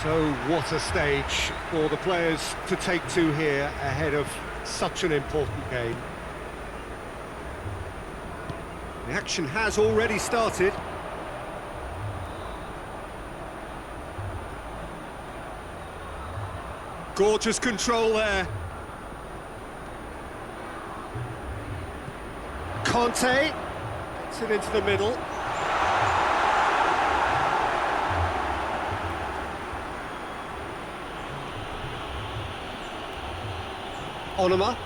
So what a stage for the players to take to here ahead of such an important game. The action has already started. Gorgeous control there. Conte gets it into the middle. Onoma.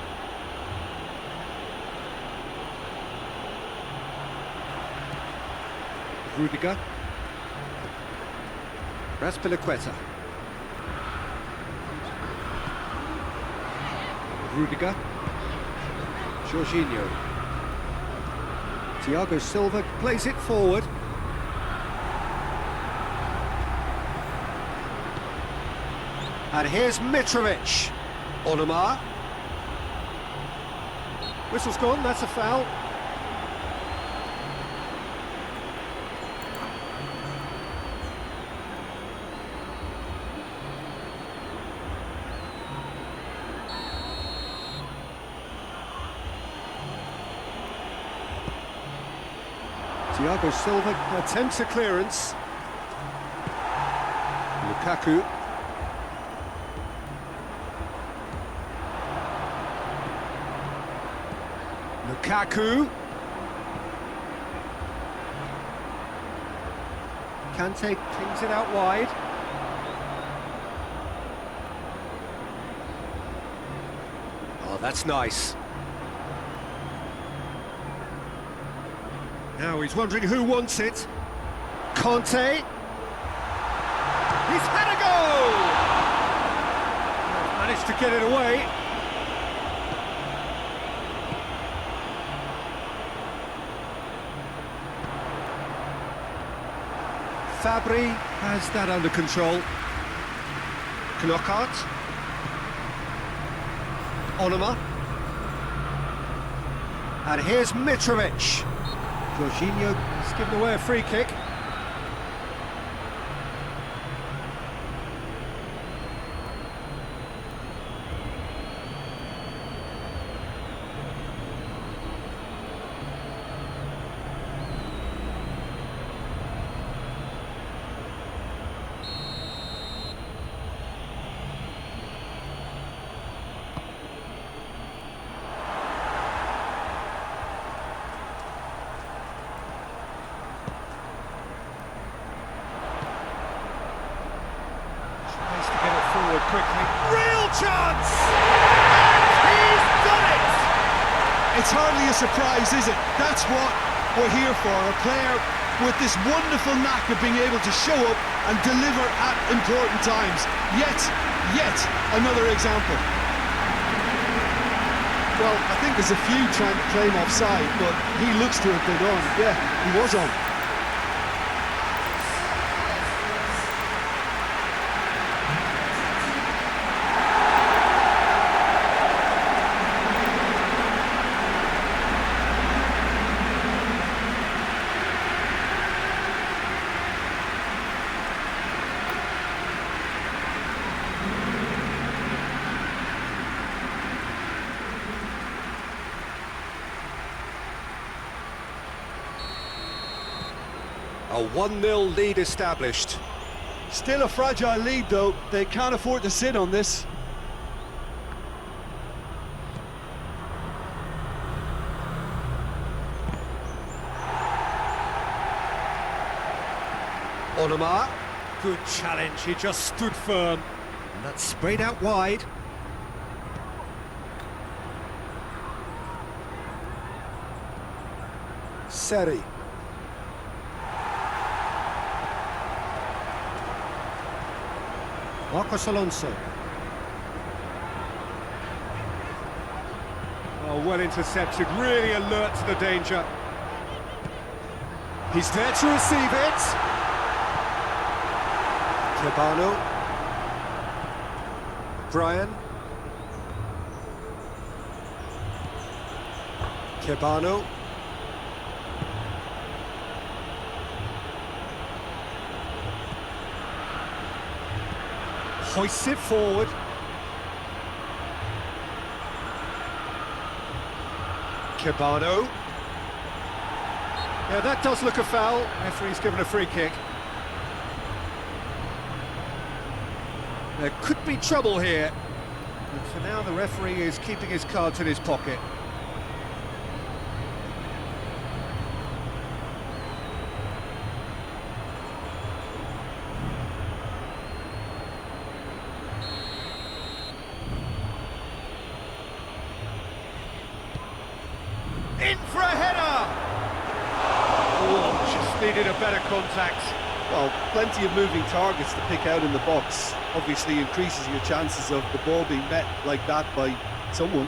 Rudiger. Raspilicueta. Rudiger. Jorginho. Thiago Silva plays it forward. And here's Mitrovic. Onoma. Whistle's gone, that's a foul. Thiago Silva attempts a clearance. Lukaku. Lukaku. Kante pings it out wide. Oh, that's nice. Now he's wondering who wants it. Conte. He's had a go! Managed to get it away. Fabri has that under control. Knockout. Onoma. And here's Mitrovic. Jorginho has given away a free kick. Quickly. Real chance! He's done it! It's hardly a surprise, is it? That's what we're here for. A player with this wonderful knack of being able to show up and deliver at important times. Yet another example. Well, I think there's a few trying to claim offside, but he looks to have been on. Yeah, he was on. A 1-0 lead established. Still a fragile lead, though. They can't afford to sit on this. Onoma. Good challenge, he just stood firm. And that's sprayed out wide. Seri. Marcos Alonso. Oh, well intercepted, really alert to the danger. He's there to receive it. Cabano. Brian. Cabano. Hoists it forward. Cabano. Yeah, that does look a foul. Referee's given a free kick. There could be trouble here. But for now, the referee is keeping his cards in his pocket. In for a header! Oh, just needed a better contact. Well, plenty of moving targets to pick out in the box. Obviously increases your chances of the ball being met like that by someone.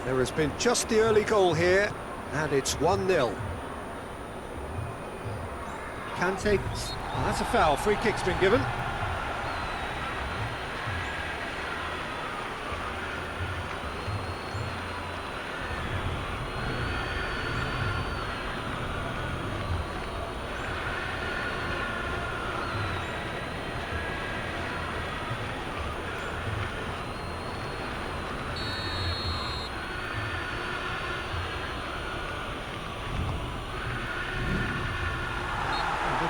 There has been just the early goal here, and it's 1-0. Kante, that's a foul, free kick's been given.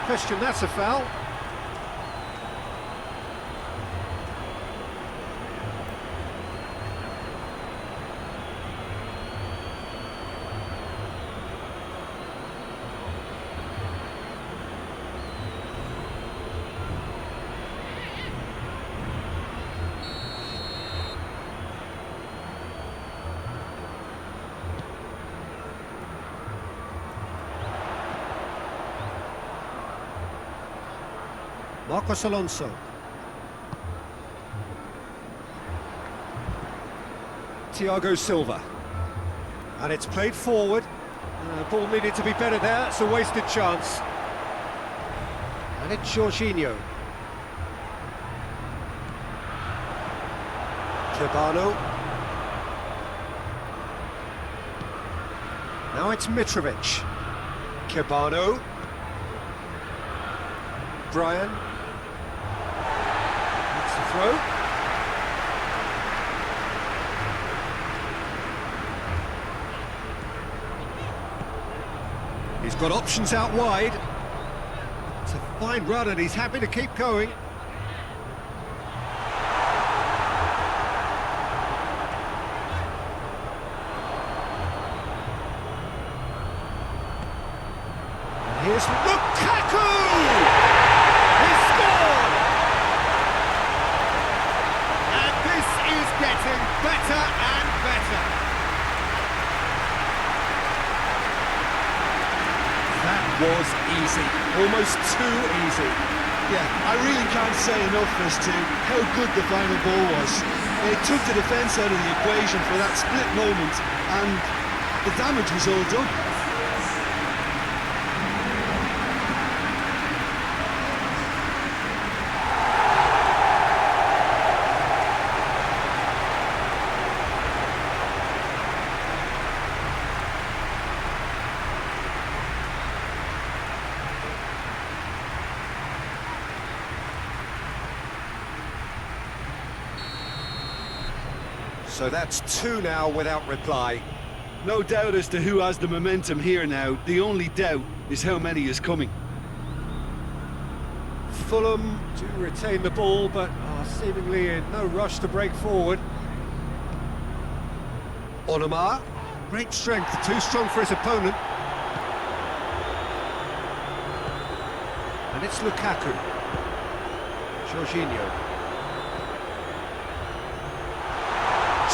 Question, that's a foul. Marcos Alonso. Thiago Silva. And it's played forward. The ball needed to be better there, it's a wasted chance. And it's Jorginho. Cabano. Now it's Mitrovic. Cabano. Brian. That's the throw. He's got options out wide. It's a fine run and he's happy to keep going. And here's Lukaku! He scored! And this is getting better and better. That was easy, almost too easy. Yeah, I really can't say enough as to how good the final ball was. It took the defence out of the equation for that split moment, and the damage was all done. So that's two now without reply. No doubt as to who has the momentum here now. The only doubt is how many is coming. Fulham do retain the ball, but are seemingly in no rush to break forward. Onomar, great strength, too strong for his opponent. And it's Lukaku. Jorginho.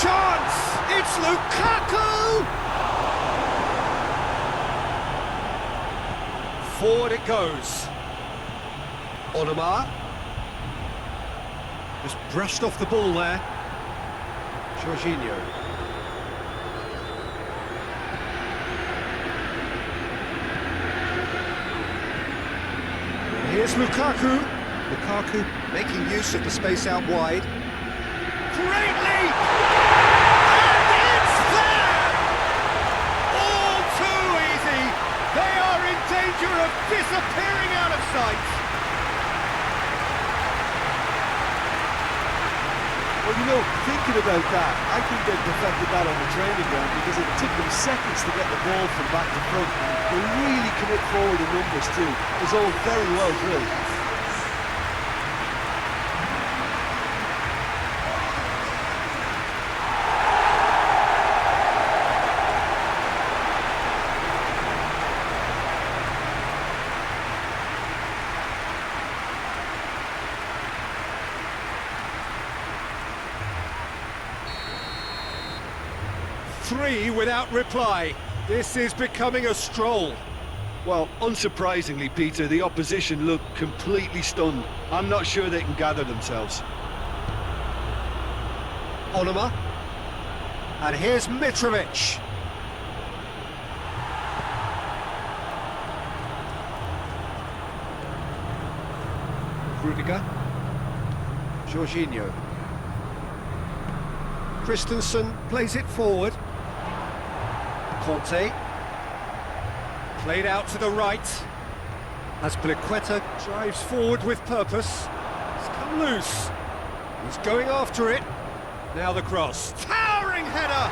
Chance! It's Lukaku! Forward it goes. Onomar. Just brushed off the ball there. Jorginho. Here's Lukaku. Lukaku making use of the space out wide. Great leap! And it's there! All too easy! They are in danger of disappearing out of sight! Well, you know, thinking about that, I think they perfected that on the training ground because it took them seconds to get the ball from back to front. They really commit forward in numbers too. It was all very well drilled. Three without reply. This is becoming a stroll. Well, unsurprisingly, Peter, the opposition look completely stunned. I'm not sure they can gather themselves. Onuma. And here's Mitrovic. Rudiger. Jorginho. Christensen plays it forward. Conte. Played out to the right. As Azpilicueta drives forward with purpose. It's come loose. He's going after it. Now the cross. Towering header!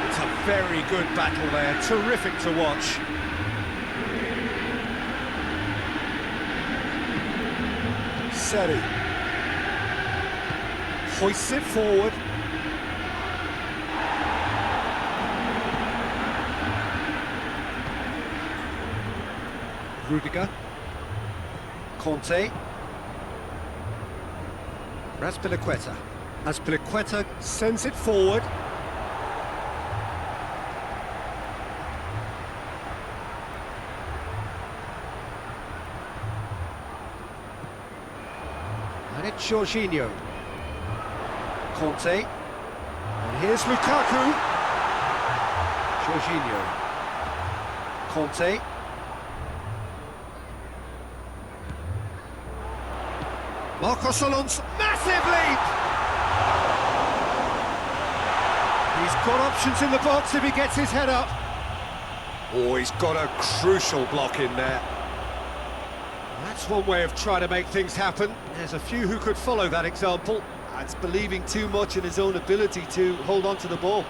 It's a very good battle there. Terrific to watch. Seri. Hoists it forward. Rudiger. Conte. Azpilicueta. Azpilicueta sends it forward. And it's Jorginho. Conte. And here's Lukaku. Jorginho. Conte. Marcos Alonso, massive leap! He's got options in the box if he gets his head up. Oh, he's got a crucial block in there. That's one way of trying to make things happen. There's a few who could follow that example. It's believing too much in his own ability to hold on to the ball.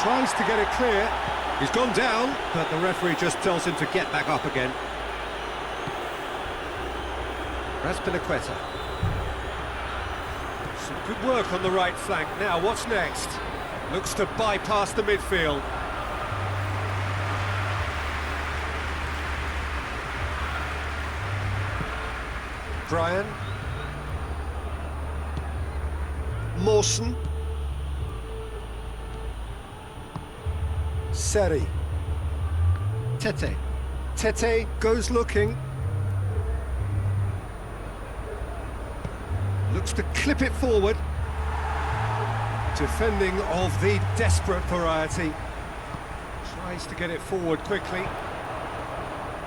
Tries to get it clear. He's gone down, but the referee just tells him to get back up again. Azpilicueta. Some good work on the right flank. Now, what's next? Looks to bypass the midfield. Brian. Mawson. Seri. Tete. Tete goes looking. Looks to clip it forward. Defending of the desperate variety. Tries to get it forward quickly.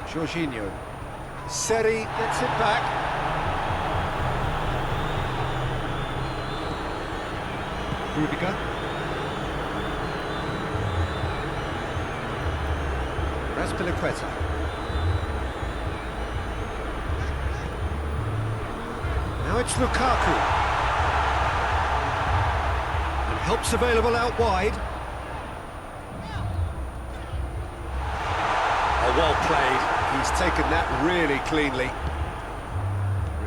Jorginho. Seri gets it back. Rudiger. Azpilicueta. Now it's Lukaku. And help's available out wide. Oh, well played. He's taken that really cleanly.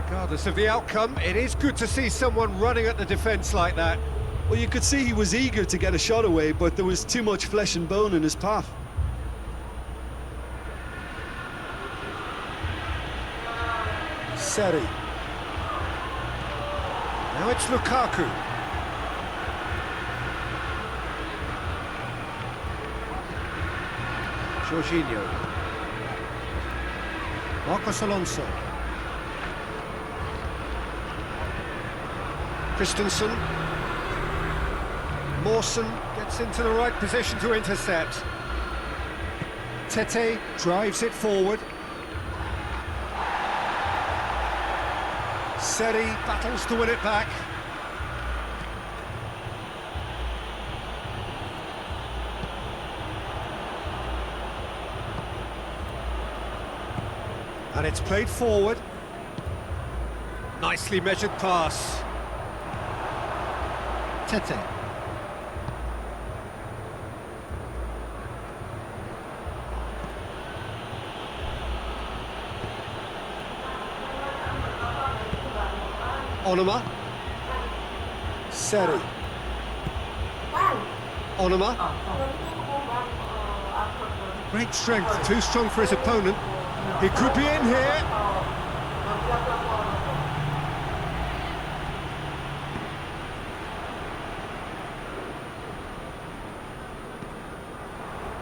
Regardless of the outcome, it is good to see someone running at the defence like that. Well, you could see he was eager to get a shot away, but there was too much flesh and bone in his path. Seri. Now it's Lukaku. Jorginho. Marcos Alonso. Christensen. Mawson gets into the right position to intercept. Tete drives it forward. Seri battles to win it back. And it's played forward. Nicely measured pass. Tete. Onuma. Seri. Onuma. Great strength, too strong for his opponent. He could be in here.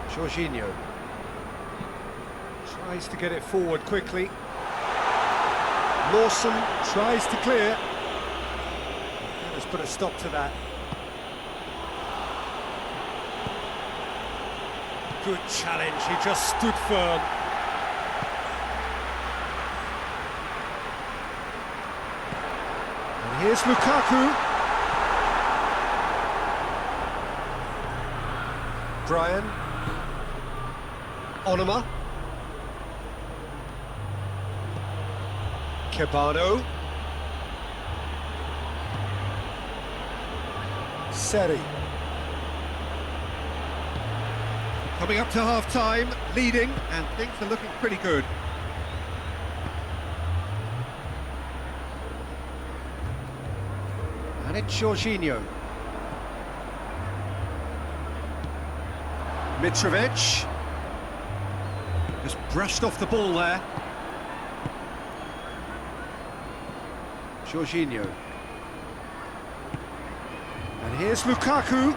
Jorginho tries to get it forward quickly. Lawson tries to clear. Let's put a stop to that. Good challenge, he just stood firm. And here's Lukaku. Brian. Onuma. Cabano. Seri. Coming up to half-time, leading, and things are looking pretty good. And it's Jorginho. Mitrovic. Just brushed off the ball there. Jorginho. And here's Lukaku.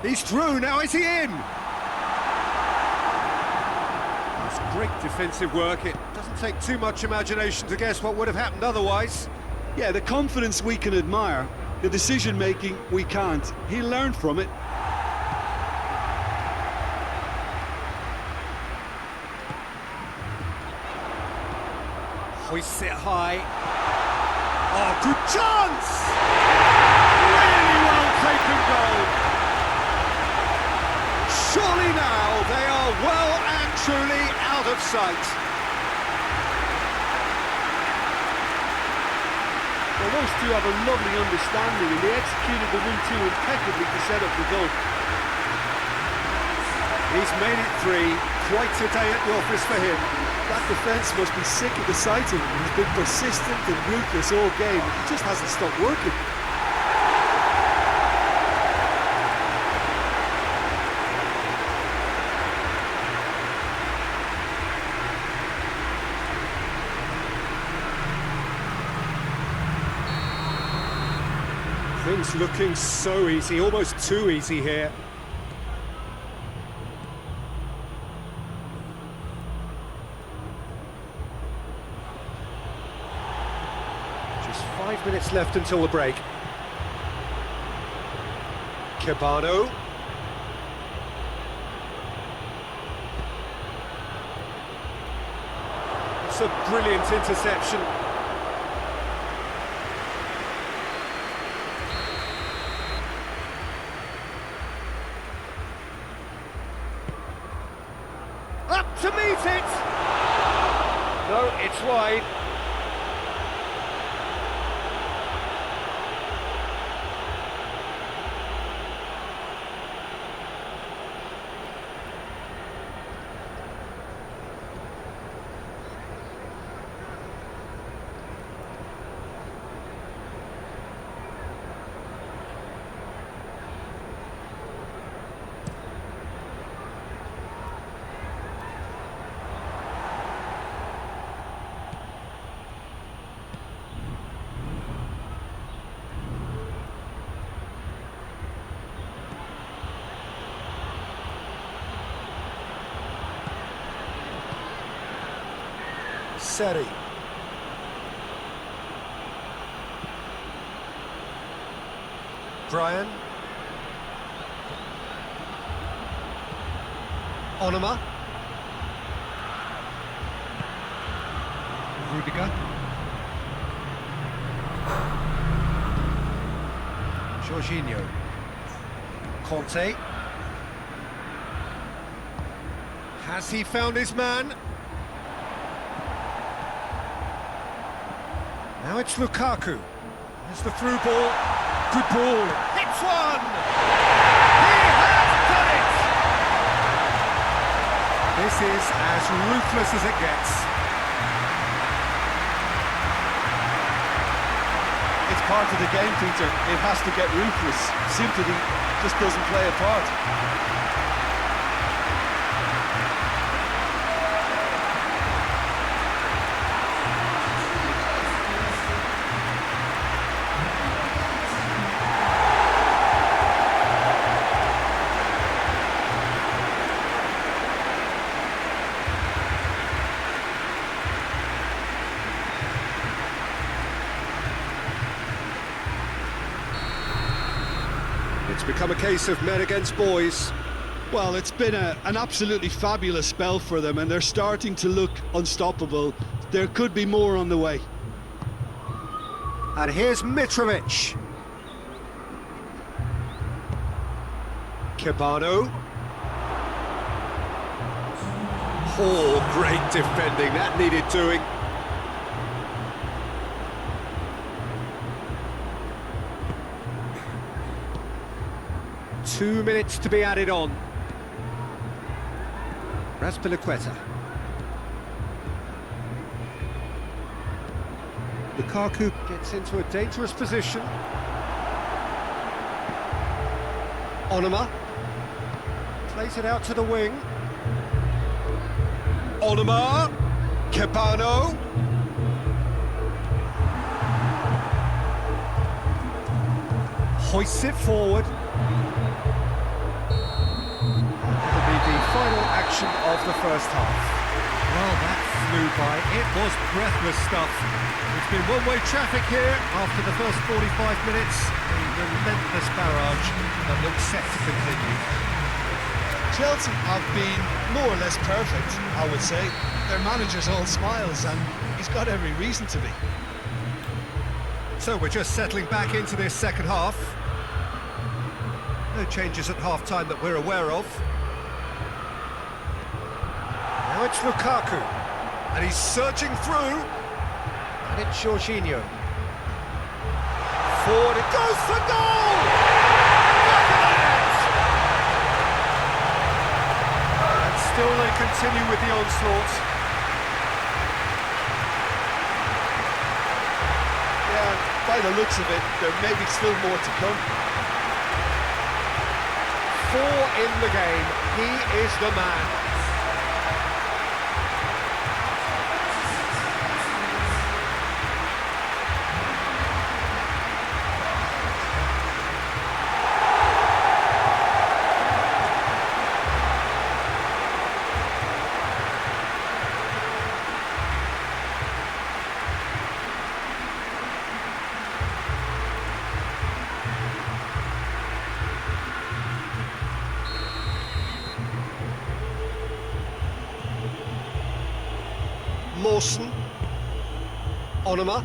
He's through, now is he in? That's great defensive work. It doesn't take too much imagination to guess what would have happened otherwise. Yeah, the confidence we can admire, the decision-making we can't. He learned from it. Hoists it high. Oh, good chance! Really well taken goal. Surely now they are well and truly out of sight. Well, those two have a lovely understanding and they executed the 1-2 impeccably to set up the goal. He's made it three. Quite a day at the office for him. That defence must be sick of the sight of him. He's been persistent and ruthless all game. He just hasn't stopped working. Things looking so easy, almost too easy here. Just 5 minutes left until the break. Cabano. It's a brilliant interception. Up to meet it! No, it's wide. Seri. Brian. Onoma. Rudiger. Jorginho. Conte. Has he found his man? Now it's Lukaku. There's the through ball. Good ball. Hits one! He has done it! This is as ruthless as it gets. It's part of the game, Peter. It has to get ruthless. Sympathy just doesn't play a part. It's become a case of men against boys. Well, it's been an absolutely fabulous spell for them, and they're starting to look unstoppable. There could be more on the way. And here's Mitrovic. Cabano. Oh, great defending. That needed doing. Two minutes to be added on. Razpilicueta. Lukaku gets into a dangerous position. Onoma plays it out to the wing. Onoma, Cabano. Hoists it forward. That'll be the final action of the first half. Well, that flew by. It was breathless stuff. It's been one-way traffic here after the first 45 minutes. A relentless barrage that looks set to continue. Chelsea have been more or less perfect, I would say. Their manager's all smiles, and he's got every reason to be. So we're just settling back into this second half. No changes at half-time that we're aware of. Now it's Lukaku, and he's surging through, and it's Jorginho. Forward it goes for goal! Look at that! And still they continue with the onslaught. Yeah, by the looks of it, there may be still more to come. 4 in the game, he is the man. Mawson, Onoma,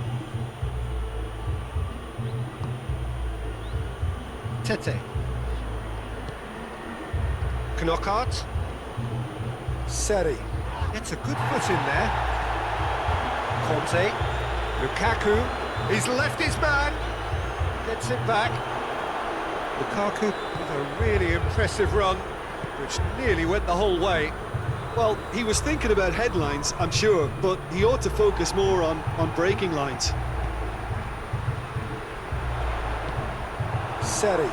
Tete, Knockaert, Seri. Gets a good foot in there. Conte, Lukaku, he's left his man, gets it back. Lukaku with a really impressive run, which nearly went the whole way. Well, he was thinking about headlines, I'm sure, but he ought to focus more on breaking lines. Seri.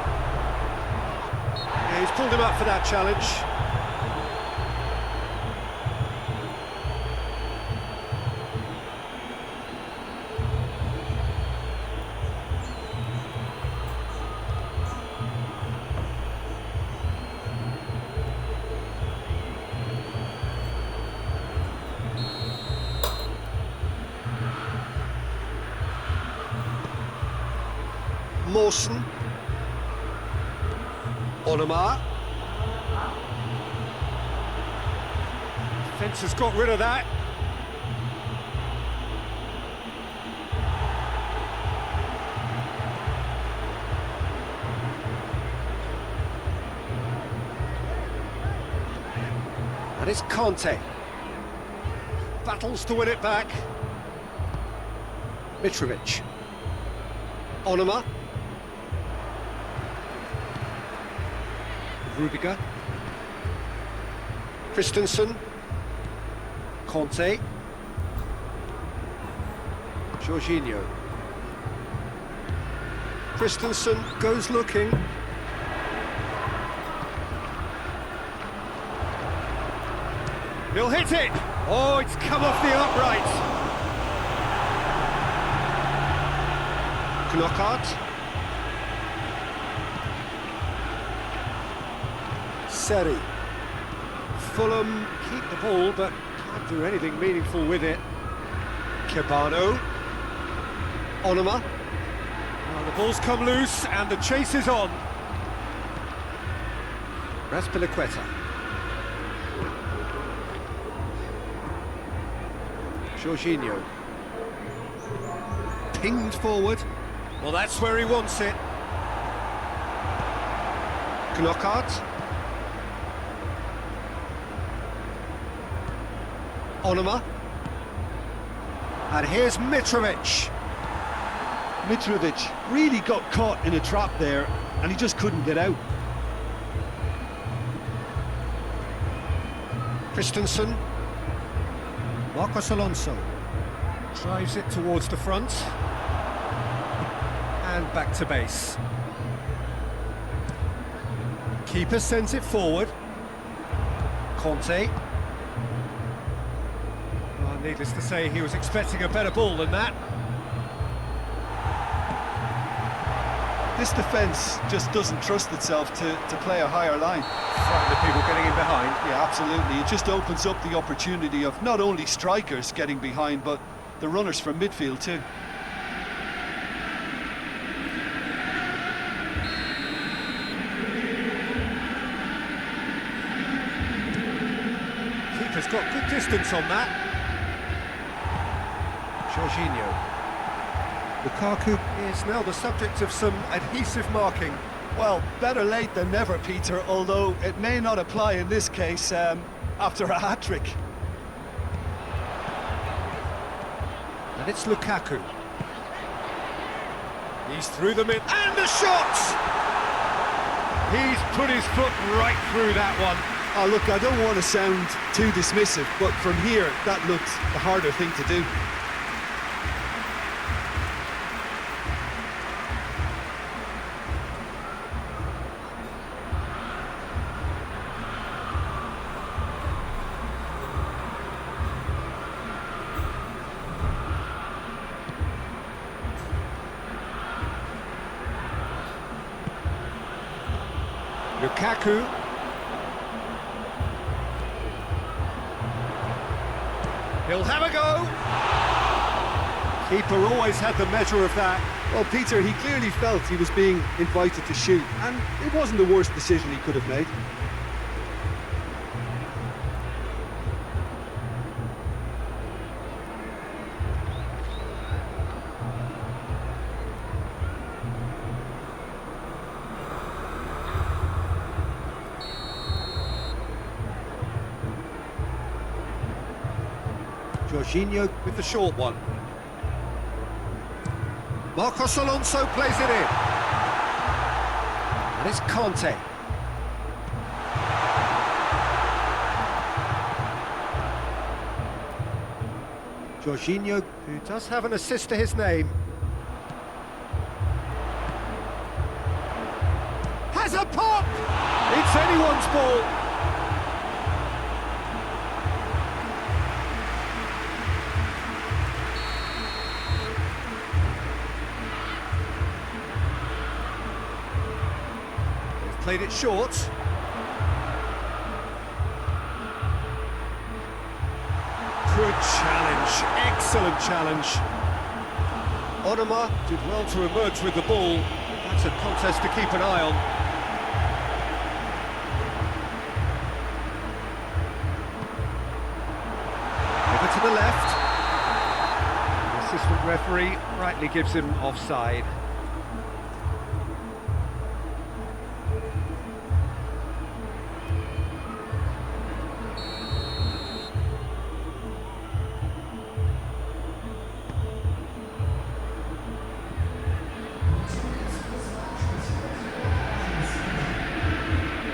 Yeah, he's pulled him up for that challenge. Mawson, Onoma, Defence has got rid of that. And it's Conte. Battles to win it back. Mitrovic. Onuma. Rudiger. Christensen. Conte. Jorginho. Christensen goes looking. He'll hit it! Oh, it's come off the upright. Knockout. Seri. Fulham keep the ball, but can't do anything meaningful with it. Cabano. Onuma. Well, the ball's come loose and the chase is on. Raspilicueta. Jorginho. Pinged forward. Well, that's where he wants it. Knockout. Onuma. And here's Mitrovic. Mitrovic really got caught in a trap there, and he just couldn't get out. Christensen. Marcos Alonso drives it towards the front and back to base. Keeper sends it forward. Conte. Well, needless to say, he was expecting a better ball than that. This defence just doesn't trust itself to play a higher line. Frighten the people getting in behind. Yeah, absolutely. It just opens up the opportunity of not only strikers getting behind, but the runners from midfield too. Keeper's got good distance on that. Jorginho. Lukaku is now the subject of some adhesive marking. Well, better late than never, Peter, although it may not apply in this case after a hat-trick. And it's Lukaku. He's through the mid, and the shot! He's put his foot right through that one. Oh, look, I don't want to sound too dismissive, but from here, that looked the harder thing to do. Lukaku. He'll have a go. Keeper always had the measure of that. Well, Peter, he clearly felt he was being invited to shoot, and it wasn't the worst decision he could have made. Jorginho with the short one. Marcos Alonso plays it in. And it's Conte. Jorginho, who does have an assist to his name. Has a pop! It's anyone's ball. Played it short. Good challenge, excellent challenge. Onuma did well to emerge with the ball. That's a contest to keep an eye on. to the left. The assistant referee rightly gives him offside.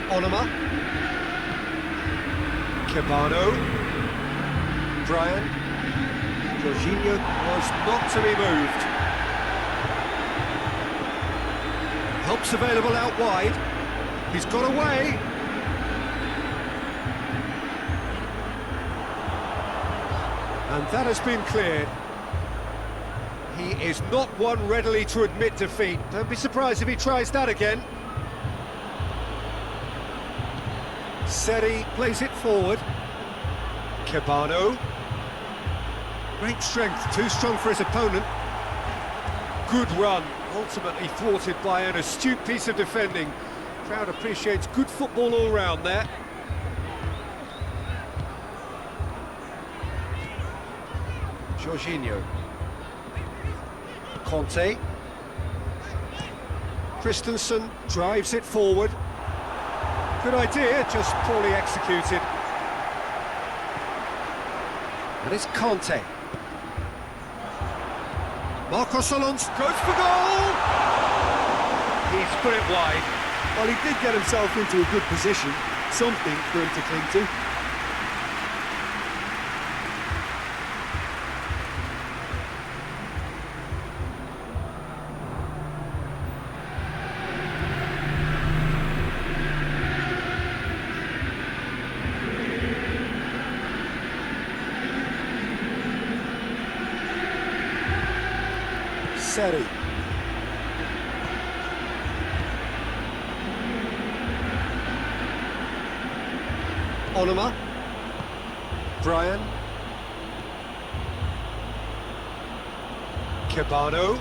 Onoma. Cabano. Brian. Jorginho was not to be moved. Help's available out wide. He's got away. And that has been cleared. He is not one readily to admit defeat. Don't be surprised if he tries that again. Seri plays it forward. Cabano. Great strength, too strong for his opponent. Good run, ultimately thwarted by an astute piece of defending. Crowd appreciates good football all round there. Jorginho. Conte. Christensen drives it forward. Good idea, just poorly executed. And it's Conte. Marcos Alonso goes for goal! He's put it wide. Well, he did get himself into a good position, something for him to cling to. Seri. Onoma. Brian. Cabano.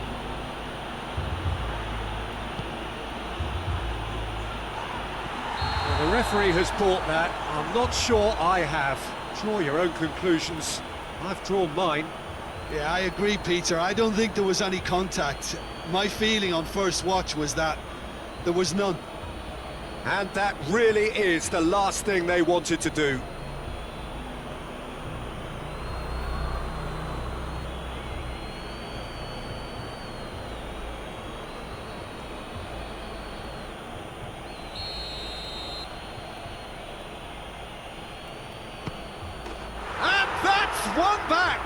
Well, the referee has caught that. I'm not sure I have. Draw your own conclusions. I've drawn mine. Yeah, I agree, Peter. I don't think there was any contact. My feeling on first watch was that there was none. And that really is the last thing they wanted to do. And that's one back!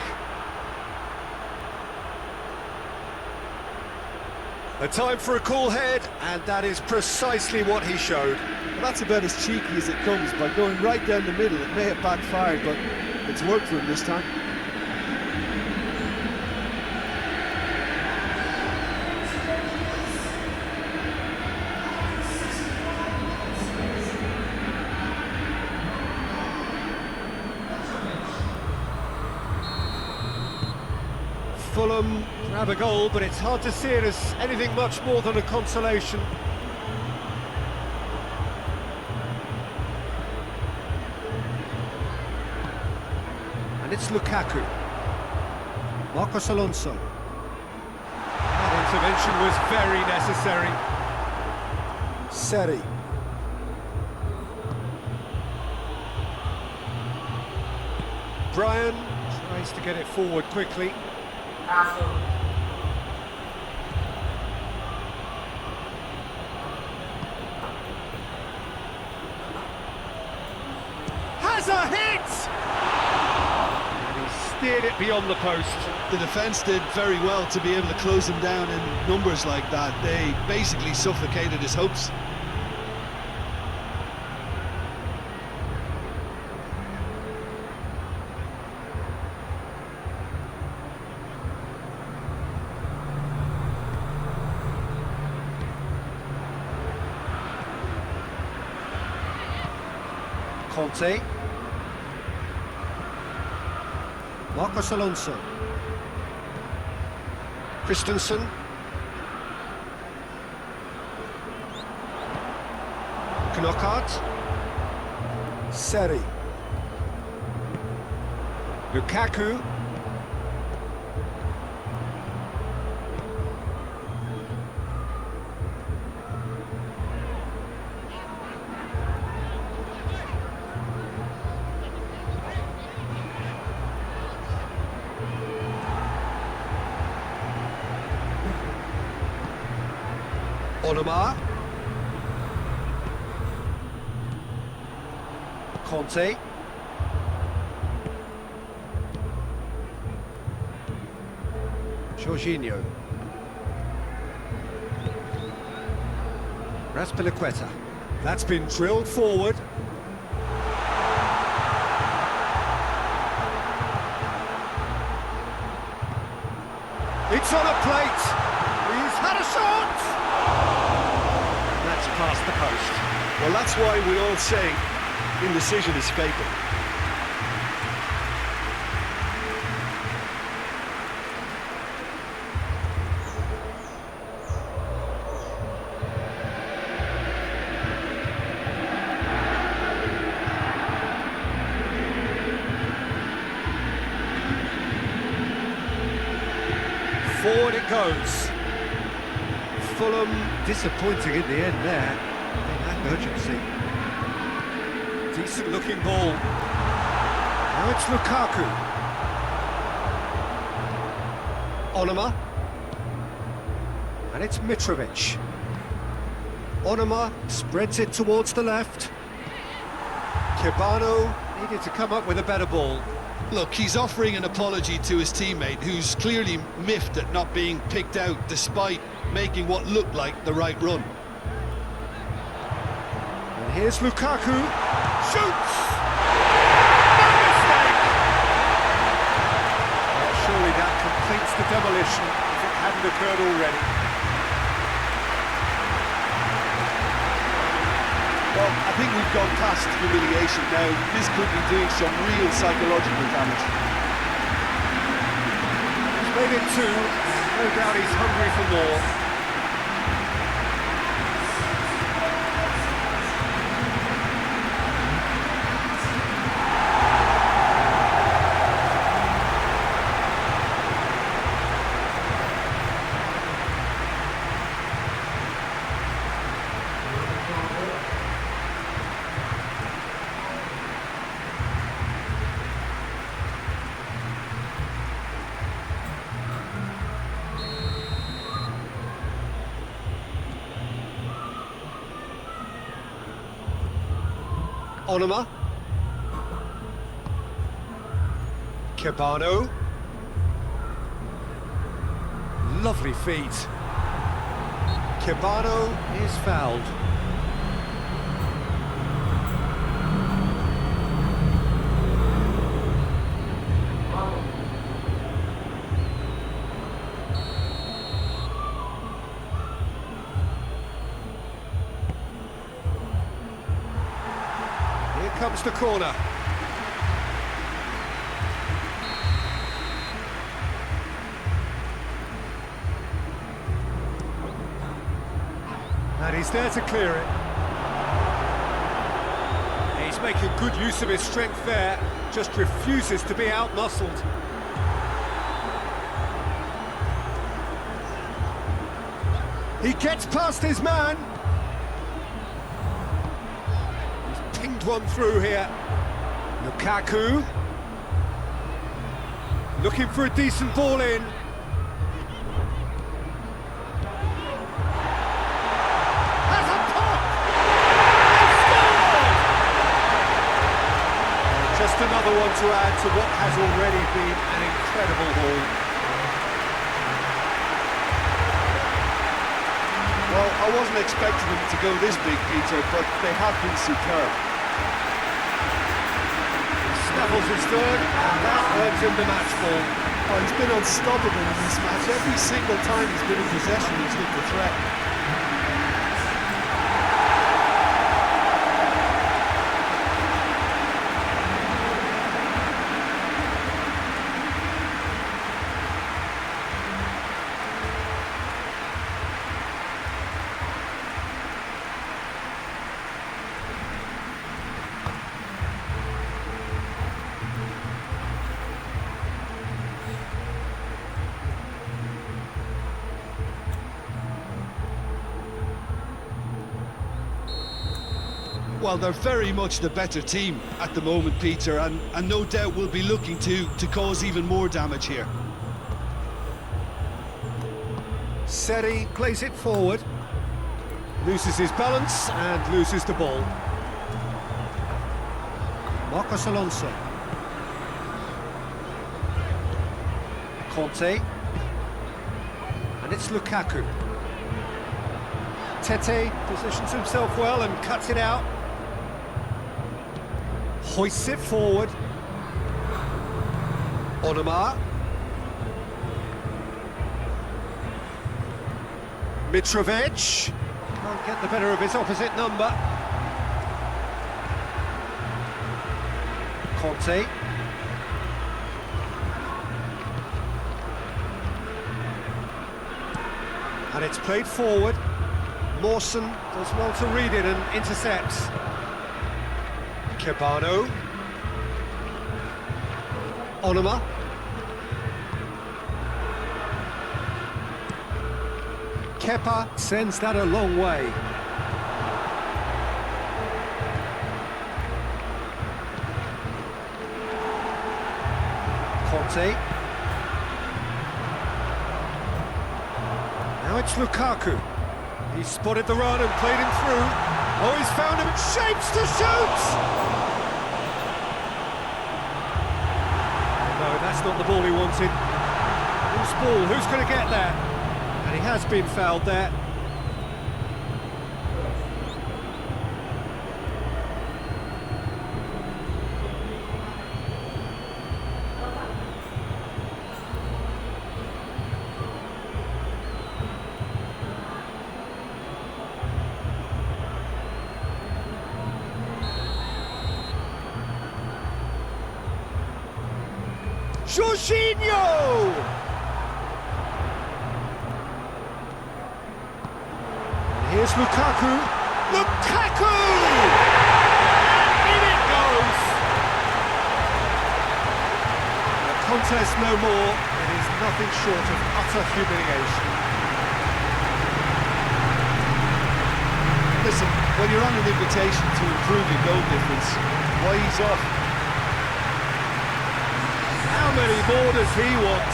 A time for a cool head, and that is precisely what he showed. Well, that's about as cheeky as it comes. By going right down the middle, it may have backfired, but it's worked for him this time. Fulham grab a goal, but it's hard to see it as anything much more than a consolation. And it's Lukaku. Marcos Alonso. That intervention was very necessary. Seri. Brian tries to get it forward quickly. Has a hit! And he steered it beyond the post. The defence did very well to be able to close him down in numbers like that. They basically suffocated his hopes. Conte. Marcos Alonso. Christensen. Knockout. Seri. Lukaku. Onoma. Conte. Jorginho. Raspilicueta. That's been drilled forward. It's on a plate. He's had a shot. That's past the post. Well, that's why we all say indecision is fatal. Forward it goes. Fulham disappointing in the end there. They lack urgency. Decent looking ball. Now it's Lukaku. Onoma. And it's Mitrovic. Onoma spreads it towards the left. Kebano needed to come up with a better ball. Look, he's offering an apology to his teammate, who's clearly miffed at not being picked out despite making what looked like the right run. And here's Lukaku. Shoots! No mistake! Well, surely that completes the demolition if it hadn't occurred already. Well, I think we've gone past humiliation now. This could be doing some real psychological damage. He's made it two. No doubt he's hungry for more. Onoma. Kebano. Lovely feet. Kebano is fouled. Comes the corner. And he's there to clear it. He's making good use of his strength there, just refuses to be outmuscled. He gets past his man. One through here. Lukaku looking for a decent ball in. Has a pop! They scored! Just another one to add to what has already been an incredible haul. Well, I wasn't expecting them to go this big, Peter, but they have been superb. Snaffles his third, and that earns him the match ball. Oh, he's been unstoppable in this match. Every single time he's been in possession, he's looked a threat. Well, they're very much the better team at the moment, Peter, and no doubt will be looking to cause even more damage here. Seri plays it forward. Loses his balance and loses the ball. Marcos Alonso. Conte. And it's Lukaku. Tete positions himself well and cuts it out. Hoists it forward. Onumar. Mitrovic. Can't get the better of his opposite number. Conte. And it's played forward. Mawson does well to read it and intercepts. Kebano. Onuma. Kepa sends that a long way. Conte. Now it's Lukaku. He spotted the run and played him through. Oh, he's found him, shapes to shoot! No, that's not the ball he wanted. Whose ball? Who's going to get that? And he has been fouled there. Jorginho! And here's Lukaku. Lukaku! And in it goes! The contest no more. It is nothing short of utter humiliation. Listen, when you're on an invitation to improve your goal difference, why ease off? How many more does he want?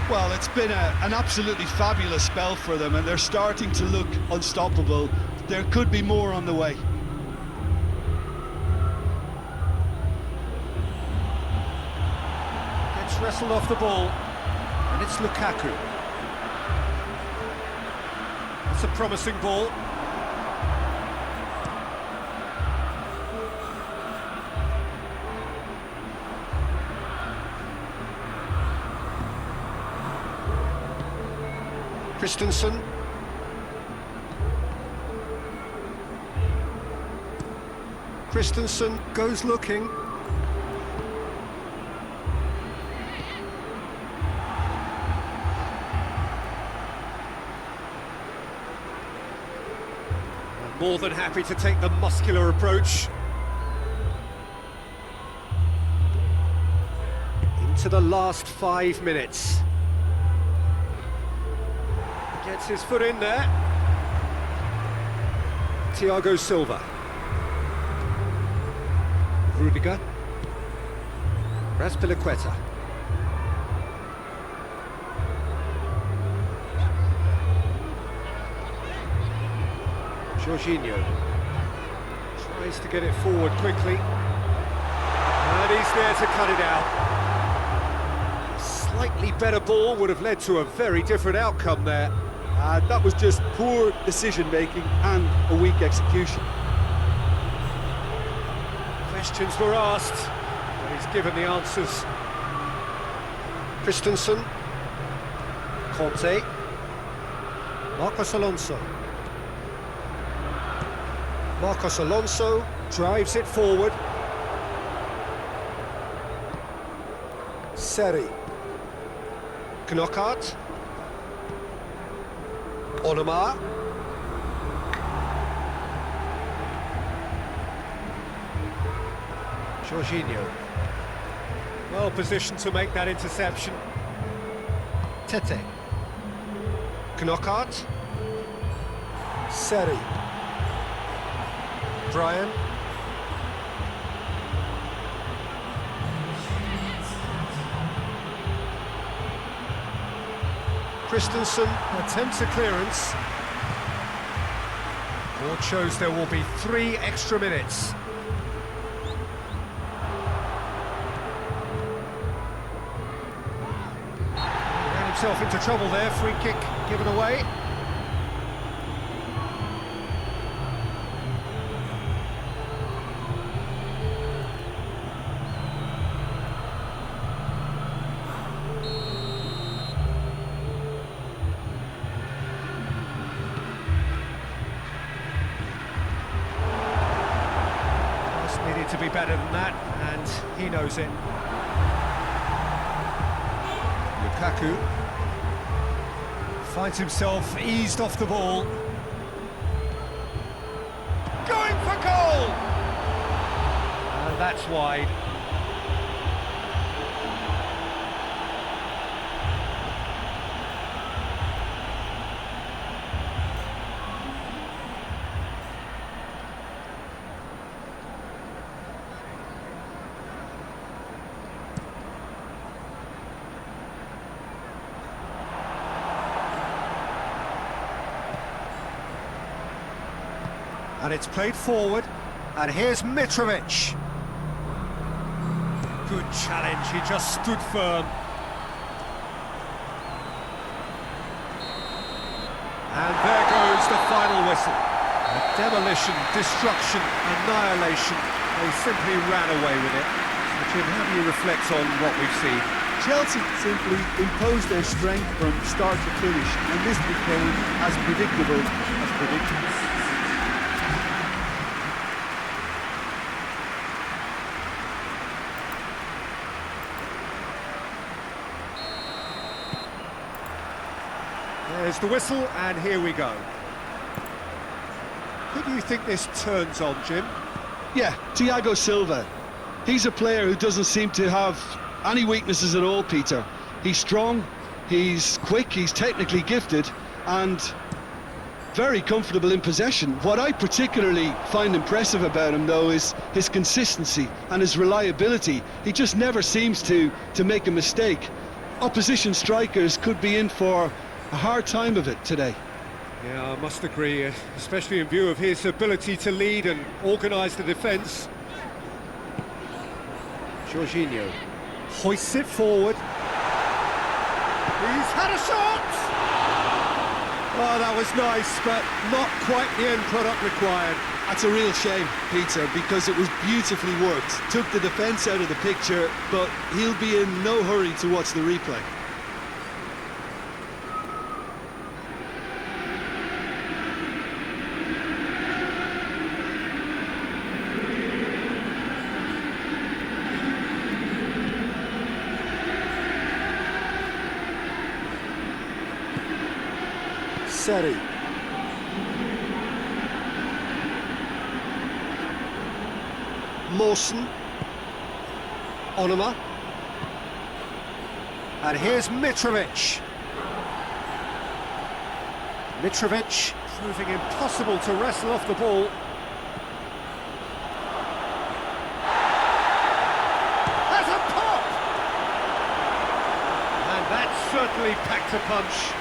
Well, it's been an absolutely fabulous spell for them, and they're starting to look unstoppable. There could be more on the way. Gets wrestled off the ball, and it's Lukaku. That's a promising ball. Christensen. Christensen goes looking. More than happy to take the muscular approach. Into the last 5 minutes. Gets his foot in there. Thiago Silva. Rudiger. Raspilicueta. Jorginho. Tries to get it forward quickly. And he's there to cut it out. A slightly better ball would have led to a very different outcome there. That was just poor decision-making and a weak execution. Questions were asked, but he's given the answers. Christensen. Conte. Marcos Alonso. Marcos Alonso drives it forward. Seri. Knockout. Onoma. Jorginho. Well positioned to make that interception. Tete. Knockout. Seri. Brian. Christensen attempts a clearance. Board shows there will be 3 extra minutes. Ran himself into trouble there, free kick given away. Needed to be better than that, and he knows it. Lukaku finds himself eased off the ball. Going for goal! And that's wide. And it's played forward, and here's Mitrovic. Good challenge, he just stood firm. And there goes the final whistle. Demolition, destruction, annihilation. They simply ran away with it. So Jim, how do you reflect on what we've seen? Chelsea simply imposed their strength from start to finish, and this became as predictable as predictable. There's the whistle, and here we go. Who do you think this turns on, Jim? Yeah, Thiago Silva. He's a player who doesn't seem to have any weaknesses at all, Peter. He's strong, he's quick, he's technically gifted, and very comfortable in possession. What I particularly find impressive about him, though, is his consistency and his reliability. He just never seems to make a mistake. Opposition strikers could be in for a hard time of it today. Yeah, I must agree, especially in view of his ability to lead and organise the defence. Jorginho hoists it forward. He's had a shot! Oh, that was nice, but not quite the end product required. That's a real shame, Peter, because it was beautifully worked. Took the defence out of the picture, but he'll be in no hurry to watch the replay. Seri. Mawson. Onoma. And here's Mitrovic. Mitrovic proving impossible to wrestle off the ball. Has a pop! And that certainly packed a punch.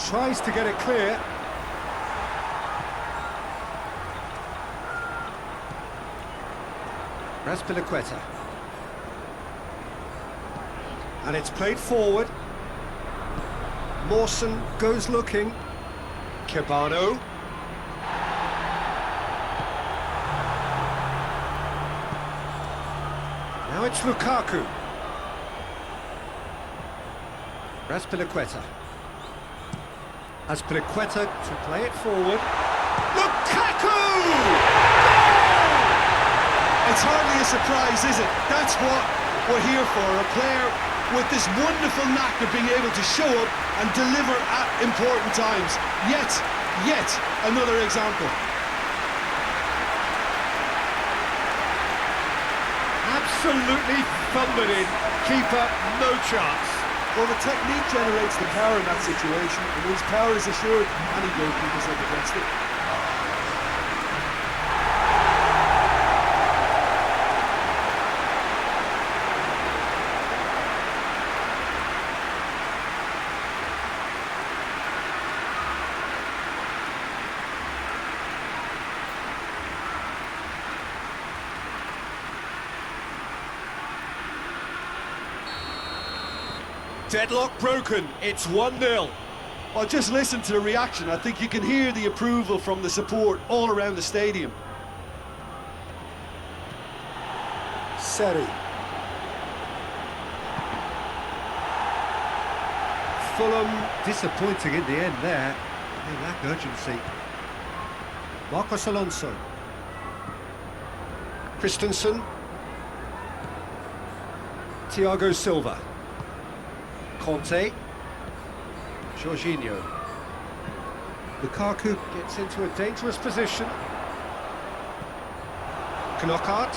Tries to get it clear. Raspilicueta. And it's played forward. Mawson goes looking. Cabano. it's Lukaku. Azpilicueta. Azpilicueta to play it forward. Lukaku! It's hardly a surprise, is it? That's what we're here for. A player with this wonderful knack of being able to show up and deliver at important times. Yet another example. Absolutely thundered in. Keeper, no chance. Well, the technique generates the power in that situation, and whose power is assured, any goalkeeper's up against it. Deadlock broken, it's 1-0. Well, just listen to the reaction. I think you can hear the approval from the support all around the stadium. Seri. Fulham disappointing in the end there. They lack urgency. Marcos Alonso. Christensen. Thiago Silva. Conte. Jorginho. Lukaku gets into a dangerous position. Knockout.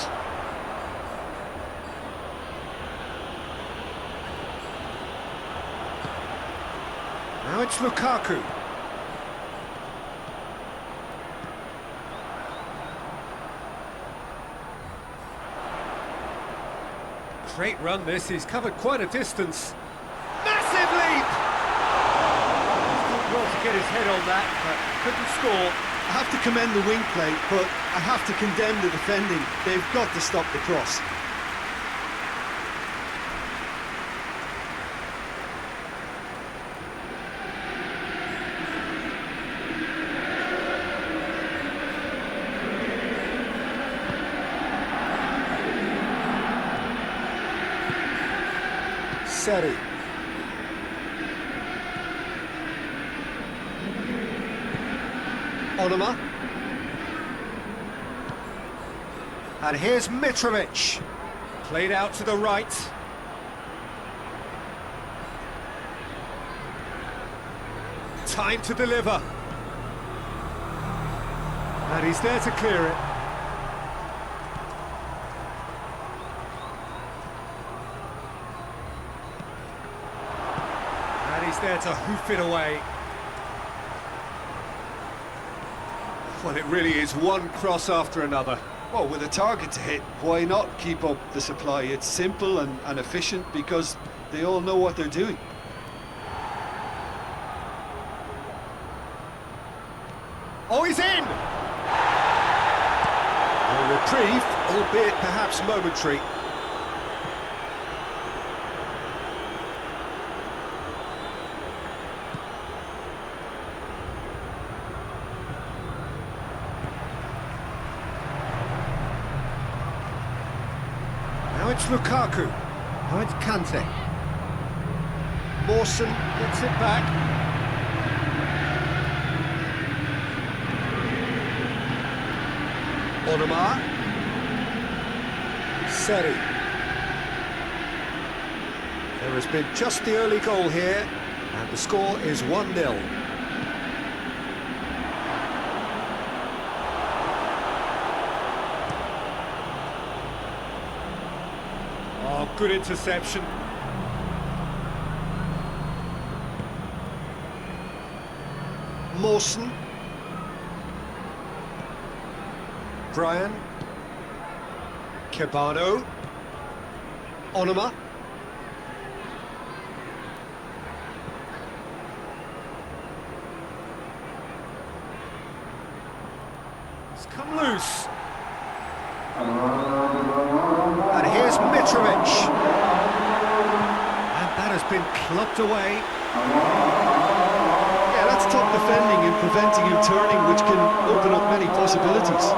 Now it's Lukaku. Great run this, he's covered quite a distance. Massive leap! He's done well to get his head on that, but couldn't score. I have to commend the wing play, but I have to condemn the defending. They've got to stop the cross. Seri. Onuma. And here's Mitrovic. Played out to the right. Time to deliver. And he's there to clear it. And he's there to hoof it away. Well, it really is one cross after another. Well, with a target to hit, why not keep up the supply? It's simple and efficient because they all know what they're doing. Oh, he's in! A reprieve, albeit perhaps momentary. Now it's Lukaku. Now it's Kante. Mawson gets it back. Onuma. Seri. There has been just the early goal here, and the score is 1-0. Oh, good interception. Mawson. Brian. Kebano. Onuma. It's come loose. And here's Mitrovic. And that has been clubbed away. Yeah, that's top defending and preventing him turning, which can open up many possibilities.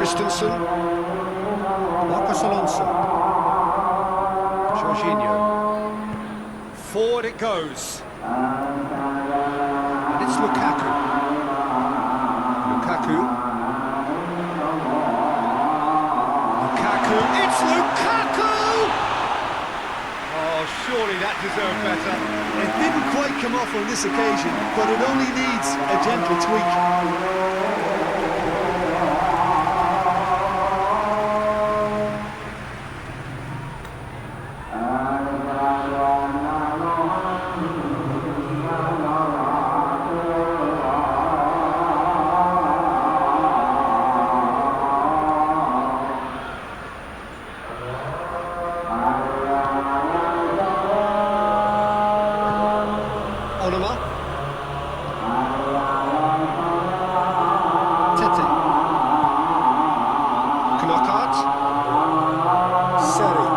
Christensen. Marcos Alonso. Jorginho. Forward it goes. And it's Lukaku. Lukaku. Lukaku. It's Lukaku! Oh, surely that deserved better. It didn't quite come off on this occasion, but it only needs a gentle tweak. Tete. Knockout. Seri.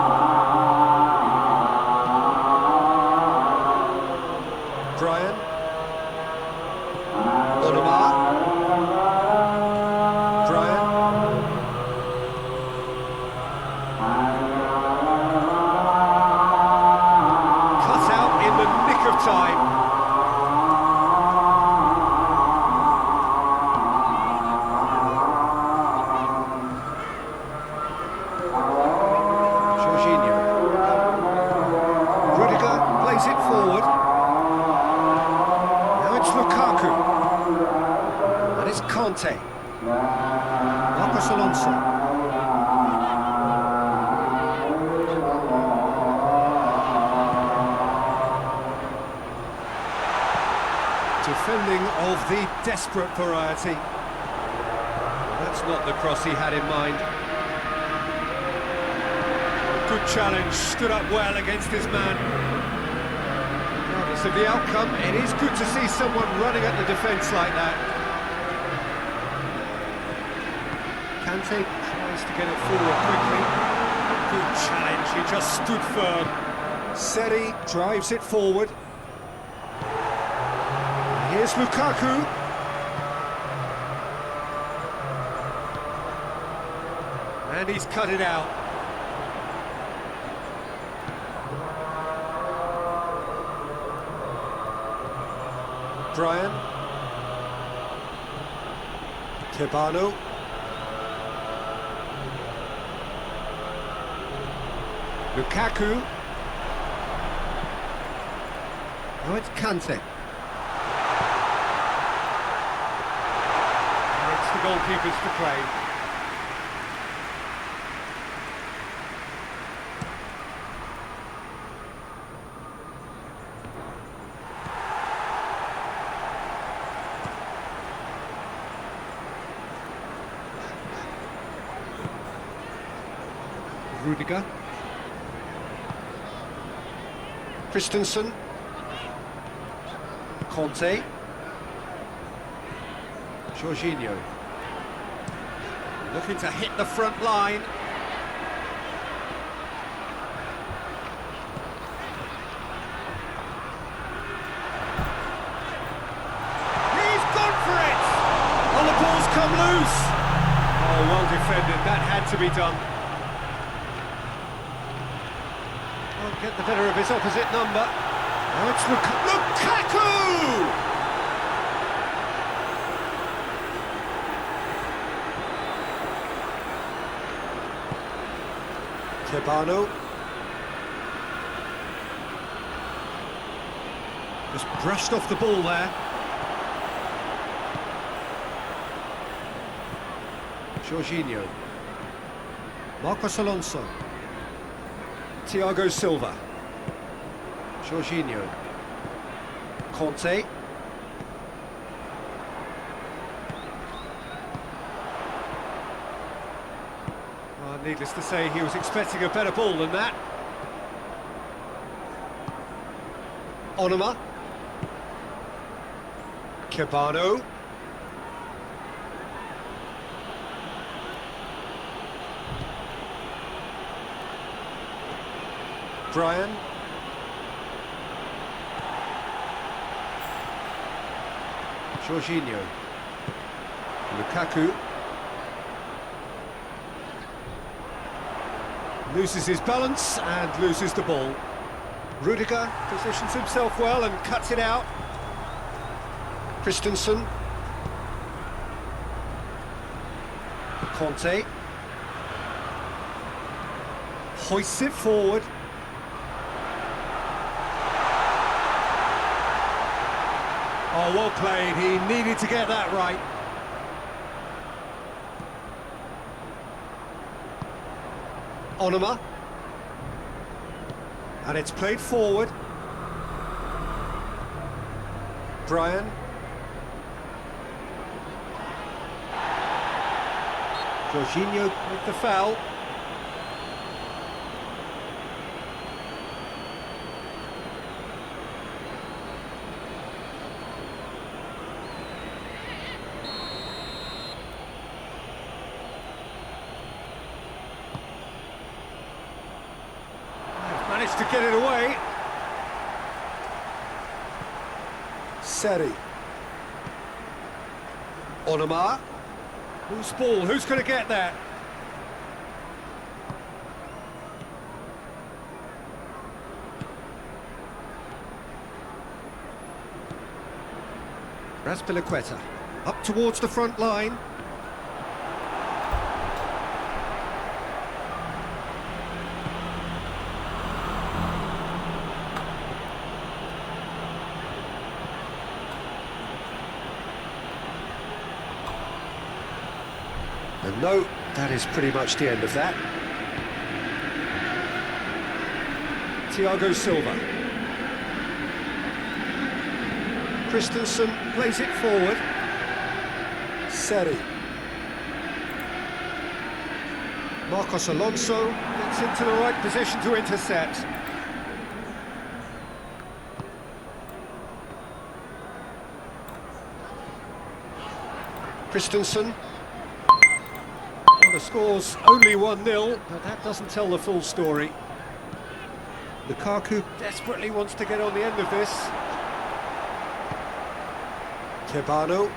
Brian. Onoma. Brian. Cut out in the nick of time. Plays it forward. Now it's Lukaku. And it's Conte. Marcos Alonso. Defending of the desperate variety. That's not the cross he had in mind. Good challenge, stood up well against his man. Regardless of the outcome, it is good to see someone running at the defence like that. Kante tries to get it forward quickly. Good challenge, he just stood firm. Seri drives it forward. Here's Lukaku. And he's cut it out. Brian. Kebano. Lukaku. Now it's Kante. And it's the goalkeepers to claim. Rudiger. Christensen. Conte. Jorginho. Looking to hit the front line. He's gone for it! Oh, the ball's come loose! Oh, well defended, that had to be done. Won't get the better of his opposite number. Now it's Lukaku! Kebano. Just brushed off the ball there. Jorginho. Marcos Alonso. Thiago Silva. Jorginho. Conte. Needless to say, he was expecting a better ball than that. Onoma. Kebano. Brian. Jorginho. Lukaku. Loses his balance and loses the ball. Rudiger positions himself well and cuts it out. Christensen. Conte. Hoists it forward. Oh, well played. He needed to get that right. Onuma. And it's played forward. Brian. Jorginho with the foul. Managed to get it away. Seri. Onuma. Who's ball? Who's going to get that? Raspilicueta. Up towards the front line. And no, that is pretty much the end of that. Thiago Silva. Christensen plays it forward. Seri. Marcos Alonso gets into the right position to intercept. Christensen. The score's only 1-0, but that doesn't tell the full story. Lukaku desperately wants to get on the end of this. Kebano.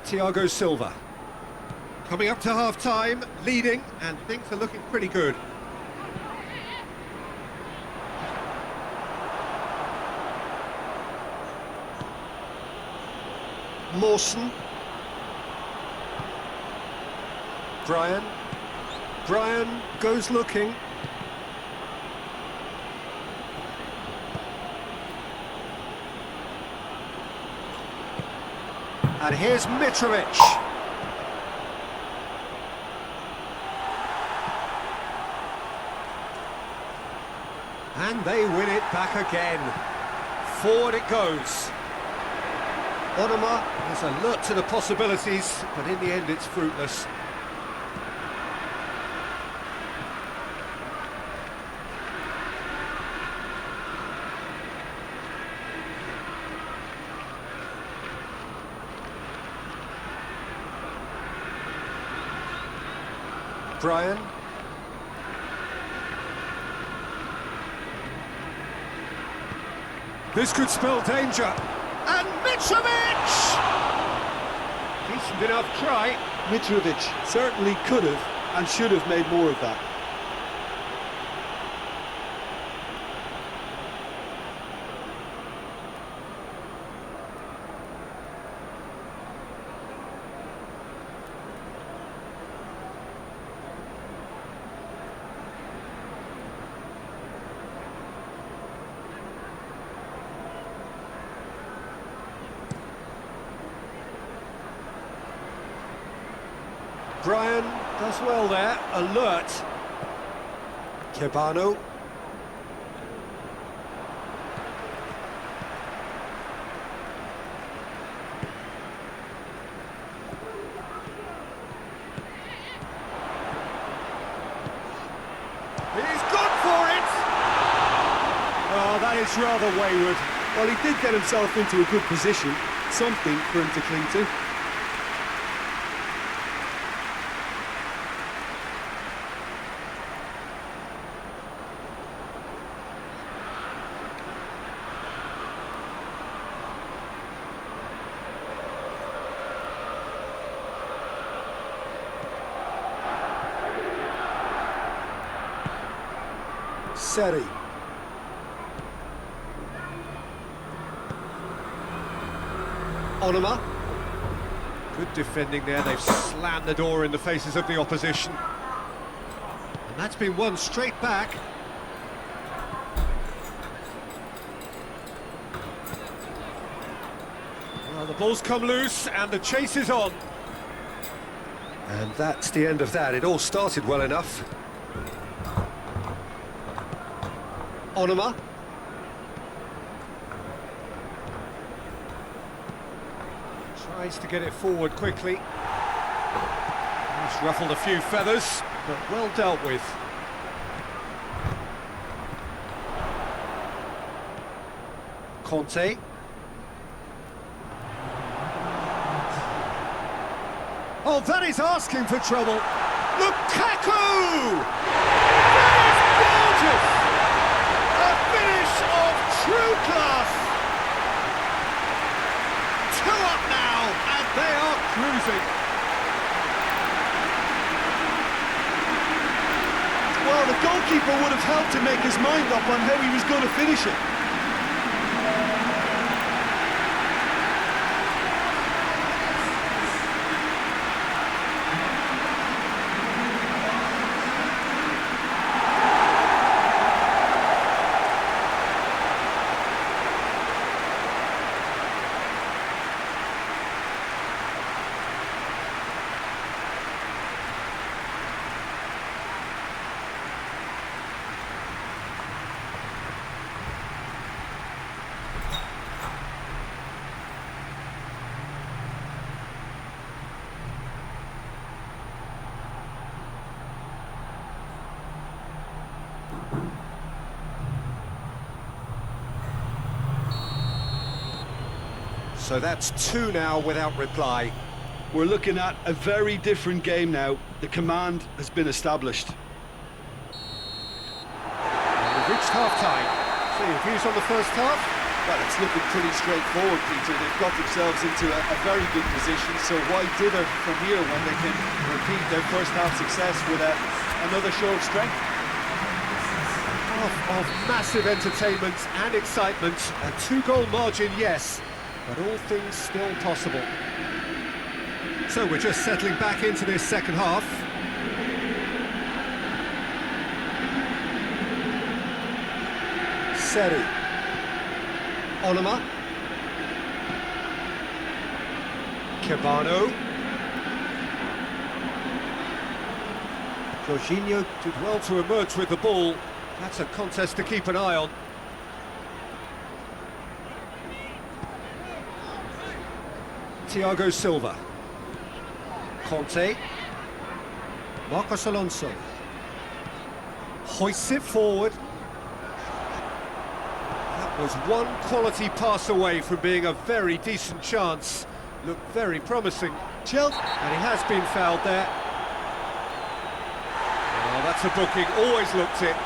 Thiago Silva. Coming up to half-time, leading, and things are looking pretty good. Mawson. Brian. Brian goes looking. And here's Mitrovic. And they win it back again. Forward it goes. Onuma is alert to the possibilities, but in the end it's fruitless. Brian. This could spell danger. And Mitrovic! Decent enough try. Mitrovic certainly could have and should have made more of that. Brian does well there, alert. Kebano. He's gone for it! Oh, that is rather wayward. Well, he did get himself into a good position, something for him to cling to. Seri. Onuma. Good defending there, they've slammed the door in the faces of the opposition. And that's been won straight back. Well, the ball's come loose and the chase is on. And that's the end of that. It all started well enough. Onuma. Tries to get it forward quickly. He's ruffled a few feathers, but well dealt with. Conte. Oh, that is asking for trouble. Lukaku! That is gorgeous! A finish of true class! 2 up now, and they are cruising. Well, the goalkeeper would have helped to make his mind up on how he was going to finish it. So that's 2 now without reply. We're looking at a very different game now. The command has been established. And we've reached half-time. So your views on the first half? Well, it's looking pretty straightforward, Peter. They've got themselves into a very good position, so why dither from here when they can repeat their first half success with another show of strength? Half of massive entertainment and excitement. A 2-goal margin, yes, but all things still possible. So we're just settling back into this second half. Seri. Onuma. Cabano. Jorginho did well to emerge with the ball. That's a contest to keep an eye on. Thiago Silva. Conte. Marcos Alonso. Hoists it forward. That was one quality pass away from being a very decent chance. Looked very promising. Chelsea. And he has been fouled there. Oh, that's a booking, always looked it.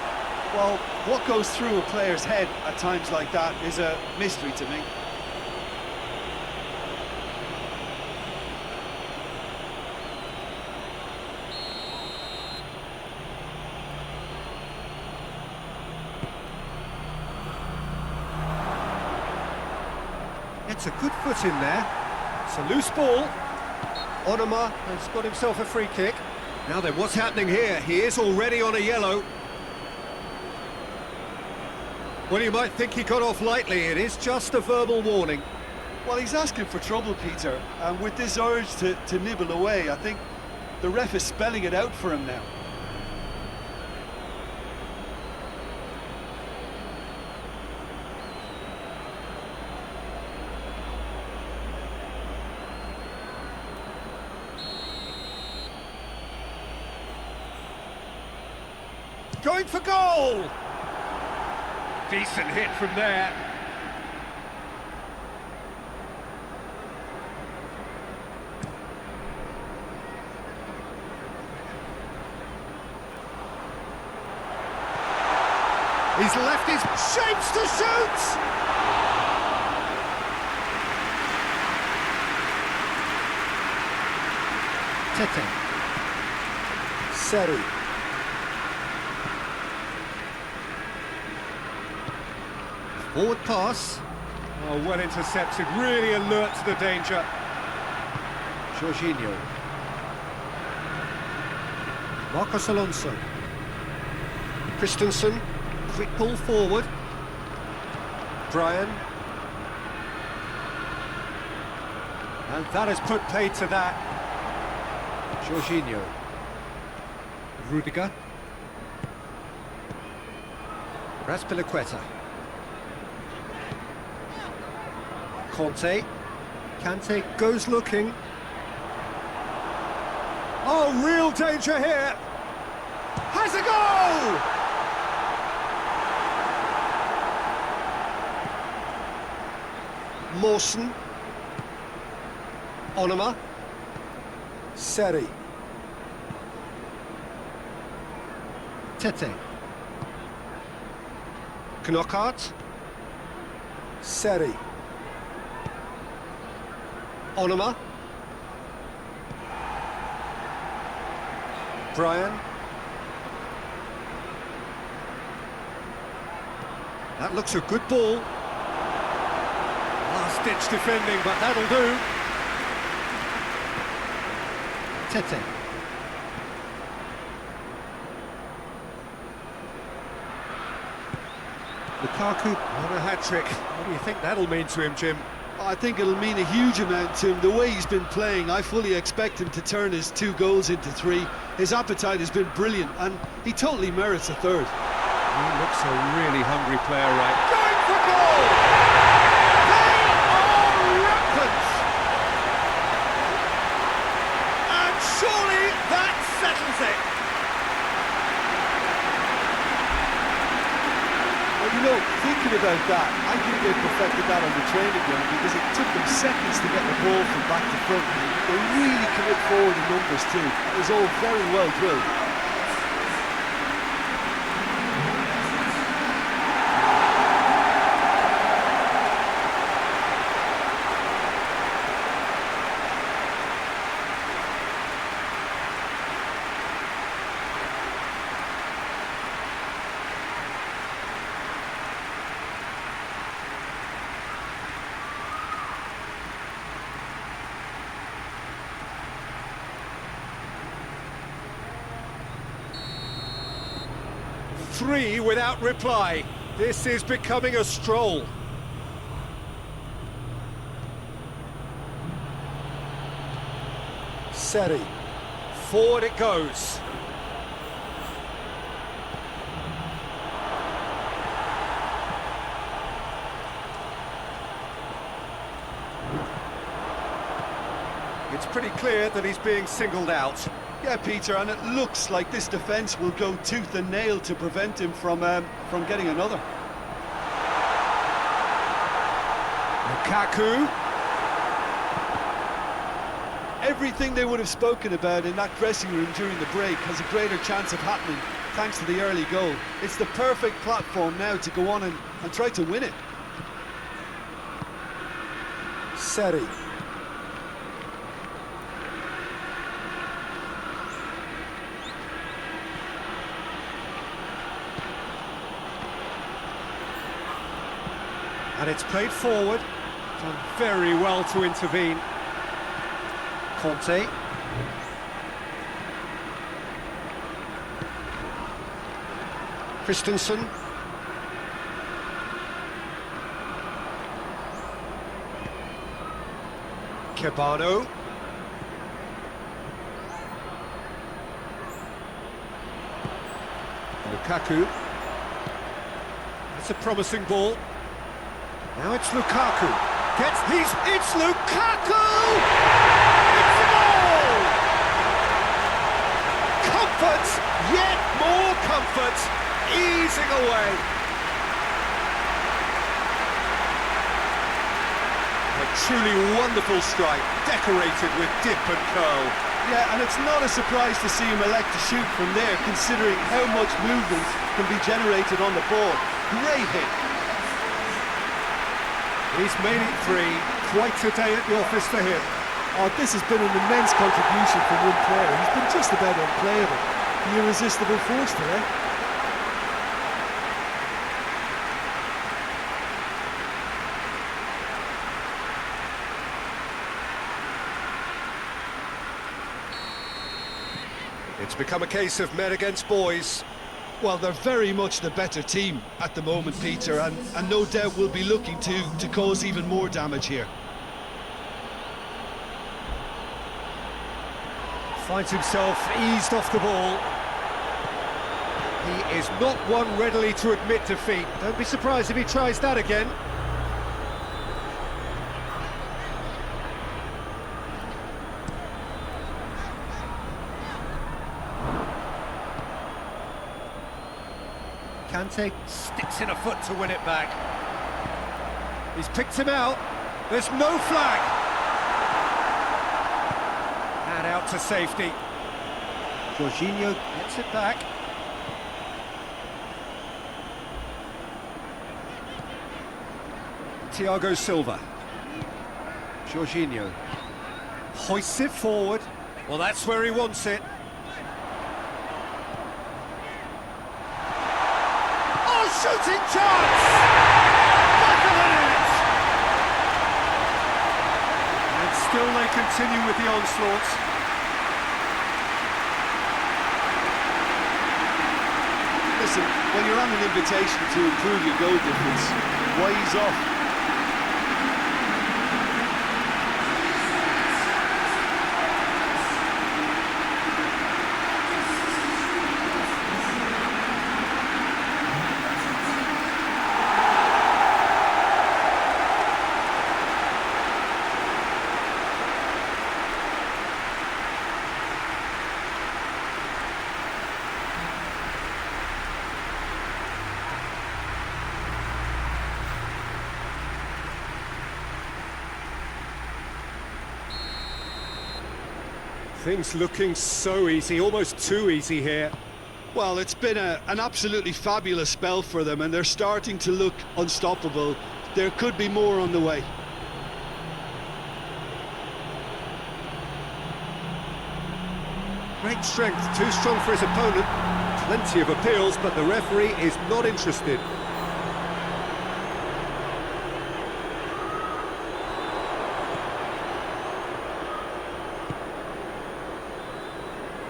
Well, what goes through a player's head at times like that is a mystery to me. It's a good foot in there. It's a loose ball. Onuma has got himself a free kick. Now then, what's happening here? He is already on a yellow. Well, you might think he got off lightly. It is just a verbal warning. Well, he's asking for trouble, Peter, and with this urge to nibble away, I think the ref is spelling it out for him now. Going for goal! Decent hit from there. He's left his shapes to shoot! Tete. Forward pass. Oh, well intercepted, really alert to the danger. Jorginho. Marcos Alonso. Christensen. Quick ball forward. Brian. And that has put paid to that. Jorginho. Rudiger. Raspilicueta. Conte. Kante goes looking. Oh, real danger here. Has a goal! Mawson. Onoma. Seri. Tete. Knockout. Seri. Onoma. Brian. That looks a good ball. Last-ditch defending, but that'll do. Tete. Lukaku on a hat-trick. What do you think that'll mean to him, Jim? I think it'll mean a huge amount to him. The way he's been playing, I fully expect him to turn his 2 goals into 3. His appetite has been brilliant, and he totally merits a third. He looks a really hungry player, right? Going for goal! They are rampant! And surely that settles it! Well, you know, thinking about that, I think they perfected that on the training ground because it took them seconds to get the ball from back to front. They really commit forward in numbers too. It was all very well drilled. Three without reply. This is becoming a stroll. Seri. Forward it goes. It's pretty clear that he's being singled out. Yeah, Peter, and it looks like this defence will go tooth and nail to prevent him from getting another. Lukaku. Everything they would have spoken about in that dressing room during the break has a greater chance of happening thanks to the early goal. It's the perfect platform now to go on and try to win it. Seri. And it's played forward. Done very well to intervene. Conte. Christensen. Cabano. Lukaku. That's a promising ball. Now it's Lukaku. It's Lukaku! It's a goal! Comfort, yet more comfort, easing away. A truly wonderful strike, decorated with dip and curl. Yeah, and it's not a surprise to see him elect to shoot from there, considering how much movement can be generated on the ball. Great hit. He's made it 3. Quite a day at the office for him. Oh, this has been an immense contribution from one player. He's been just about unplayable. The irresistible force today. It's become a case of men against boys. Well, they're very much the better team at the moment, Peter, and no doubt will be looking to cause even more damage here. Finds himself eased off the ball. He is not one readily to admit defeat. Don't be surprised if he tries that again. Kante sticks in a foot to win it back. He's picked him out. There's no flag. And out to safety. Jorginho gets it back. Thiago Silva. Jorginho hoists it forward. Well, that's where he wants it. Shooting chance! Back of the net! And still they continue with the onslaught. Listen, when you're on an invitation to improve your goal difference, why ease off? Things looking so easy, almost too easy here. Well, it's been an absolutely fabulous spell for them, and they're starting to look unstoppable. There could be more on the way. Great strength, too strong for his opponent. Plenty of appeals, but the referee is not interested.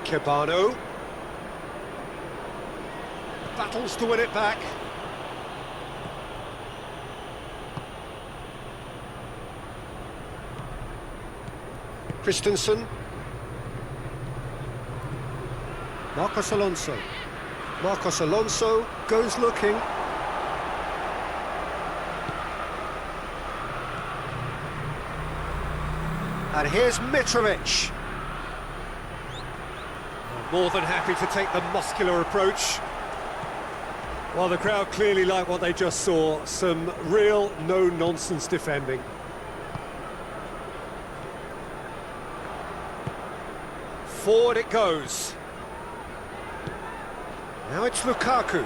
Cabano battles to win it back. Christensen. Marcos Alonso. Marcos Alonso goes looking. And here's Mitrovic. More than happy to take the muscular approach. Well, the crowd clearly like what they just saw. Some real no-nonsense defending. Forward it goes. Now it's Lukaku.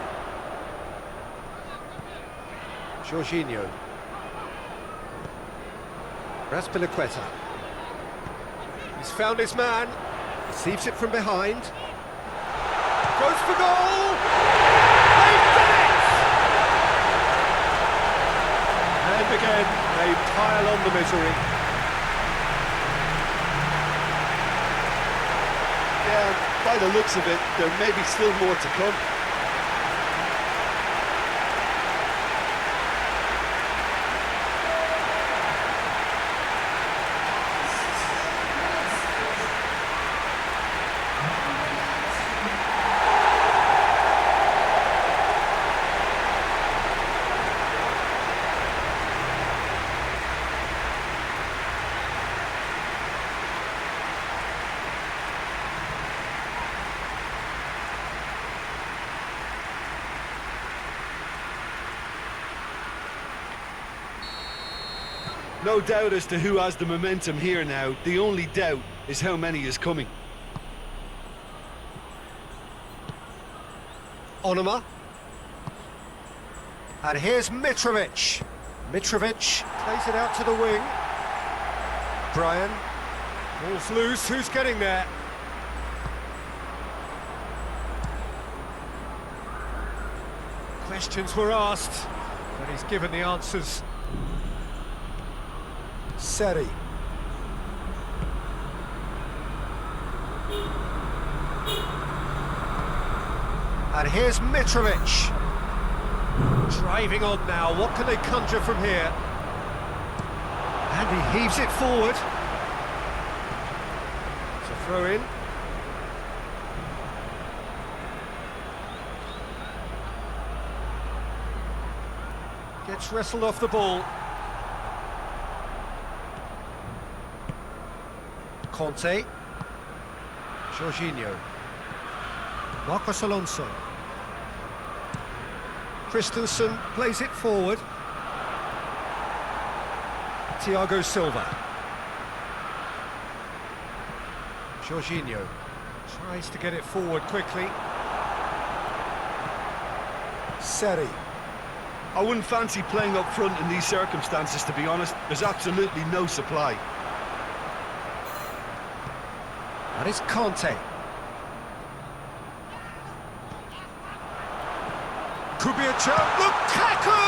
Jorginho. Raspilicueta. He's found his man. Receives it from behind. Goes for goal! They've done it! And again, they pile on the misery. Yeah, by the looks of it, there may be still more to come. No doubt as to who has the momentum here now. The only doubt is how many is coming. Onuma. And here's Mitrovic. Mitrovic plays it out to the wing. Brian. Ball's loose, who's getting there? Questions were asked, but he's given the answers. Seri. And here's Mitrovic. Driving on now, what can they conjure from here? And he heaves it forward. It's a throw in. Gets wrestled off the ball. Conte. Jorginho. Marcos Alonso. Christensen plays it forward. Thiago Silva. Jorginho tries to get it forward quickly. Seri. I wouldn't fancy playing up front in these circumstances, to be honest. There's absolutely no supply. That is Conte. Could be a chance. Lukaku!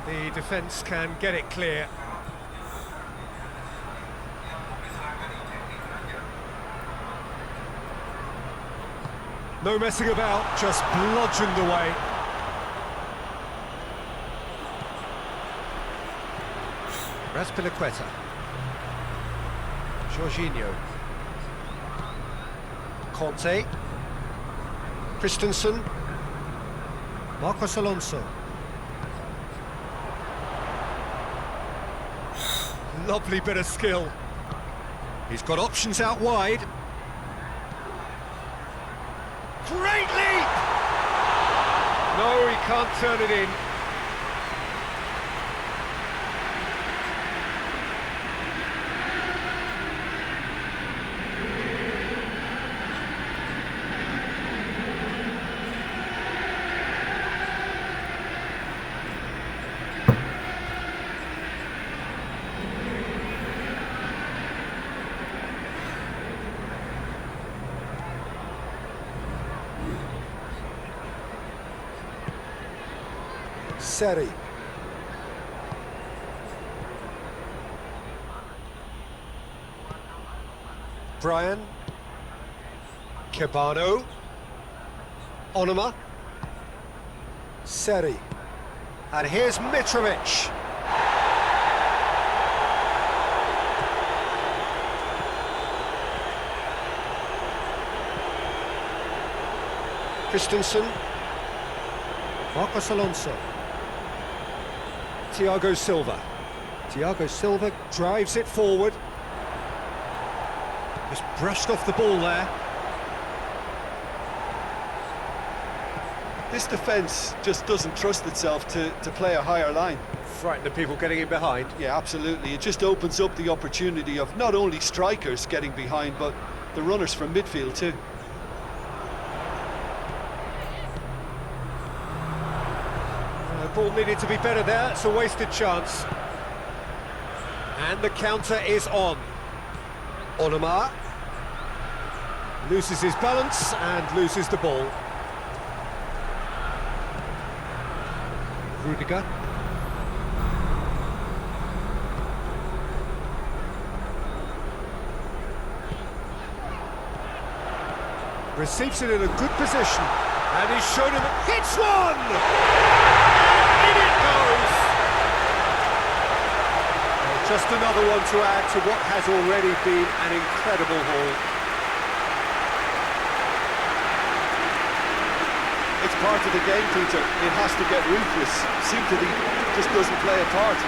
The defence can get it clear. No messing about, just bludgeoned away. Raspilicueta. Jorginho. Conte. Christensen. Marcos Alonso. Lovely bit of skill. He's got options out wide. Great leap! No, he can't turn it in. Seri. Brian. Cabano. Onuma. Seri. And here's Mitrovic. Christensen. Marcos Alonso. Thiago Silva. Thiago Silva drives it forward. Just brushed off the ball there. This defence just doesn't trust itself to play a higher line. Frighten the people getting in behind. Yeah, absolutely. It just opens up the opportunity of not only strikers getting behind, but the runners from midfield too. The ball needed to be better there, it's a wasted chance. And the counter is on. Onuma loses his balance and loses the ball. Rudiger. Receives it in a good position. And he's shown him, hits one! And in it goes! Well, just another one to add to what has already been an incredible haul. It's part of the game, Peter. It has to get ruthless. Sympathy just doesn't play a part.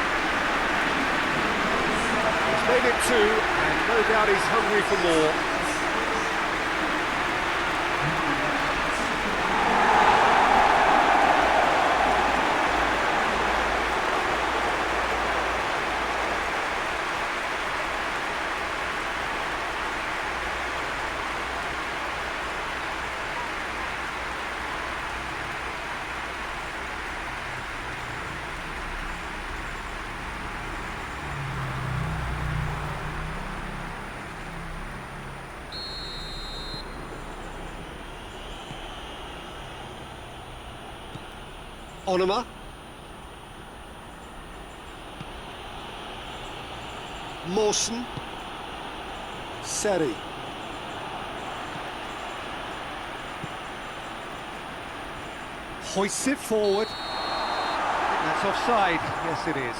He's made it two, and no doubt he's hungry for more. Onuma. Mawson. Seri. Hoists it forward. That's offside. Yes, it is.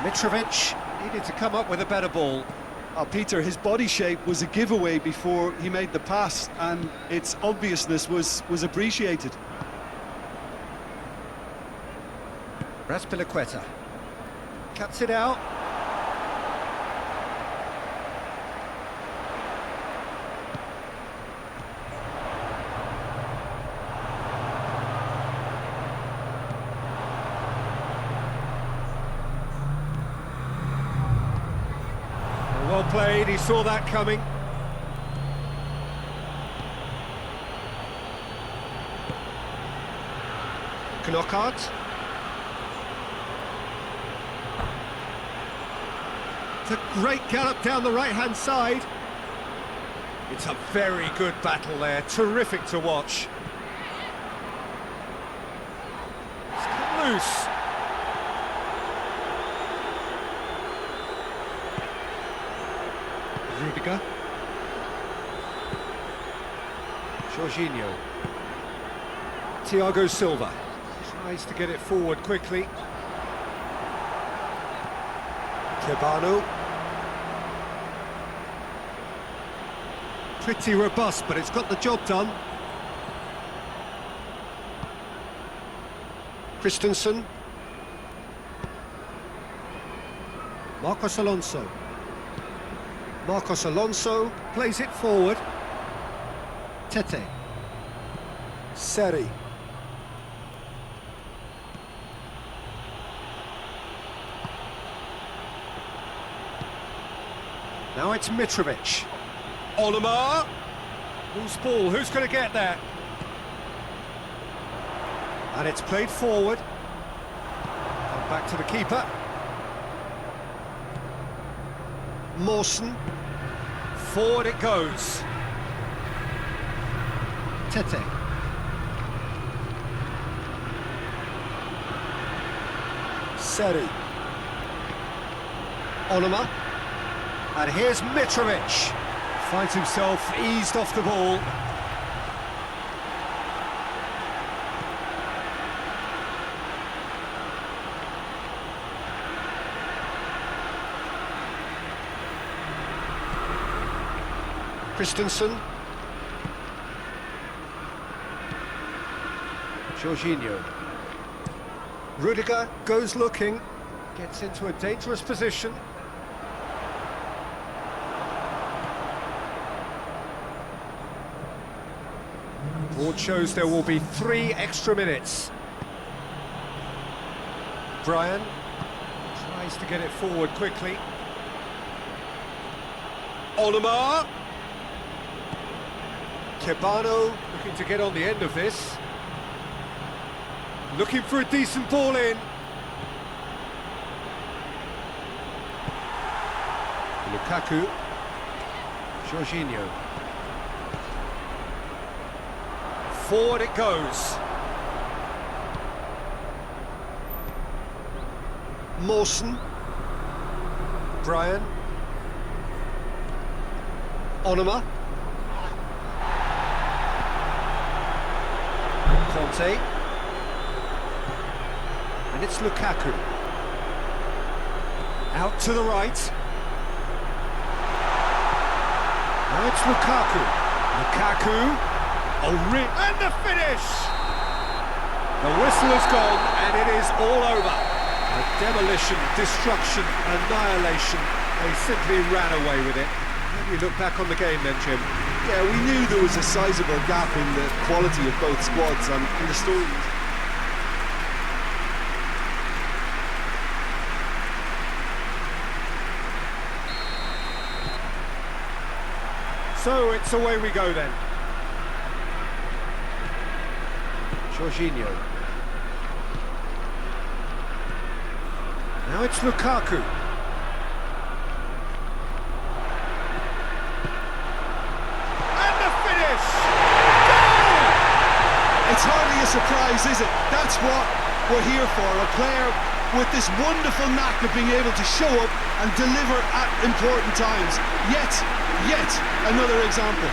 Mitrovic needed to come up with a better ball. Oh, Peter, his body shape was a giveaway before he made the pass, and its obviousness was appreciated. Raspilicueta cuts it out. Well played, he saw that coming. Knockout. It's a great gallop down the right-hand side. It's a very good battle there, terrific to watch. It's cut loose. Rudiger. Jorginho. Thiago Silva tries to get it forward quickly. Kebano. Pretty robust, but it's got the job done. Christensen. Marcos Alonso. Marcos Alonso plays it forward. Tete. Seri. Now it's Mitrovic. Onuma. Loose ball, who's going to get there? And it's played forward. Come back to the keeper. Mawson. Forward it goes. Tete. Seri. Onuma. And here's Mitrovic. Finds himself eased off the ball. Christensen. Jorginho. Rudiger goes looking, gets into a dangerous position. Board shows there will be 3 extra minutes. Brian tries to get it forward quickly. Onuma. Kebano looking to get on the end of this. Looking for a decent ball in. Lukaku. Jorginho. Forward it goes. Mawson. Brian. Onuma. Conte. And it's Lukaku. Out to the right. Now it's Lukaku. Lukaku. And the finish! The whistle has gone and it is all over. A demolition, destruction, annihilation. They simply ran away with it. How do you look back on the game then, Jim? Yeah, we knew there was a sizable gap in the quality of both squads and in the stories. So it's away we go then. Jorginho. Now it's Lukaku. And the finish! Goal! It's hardly a surprise, is it? That's what we're here for. A player with this wonderful knack of being able to show up and deliver at important times. Yet another example.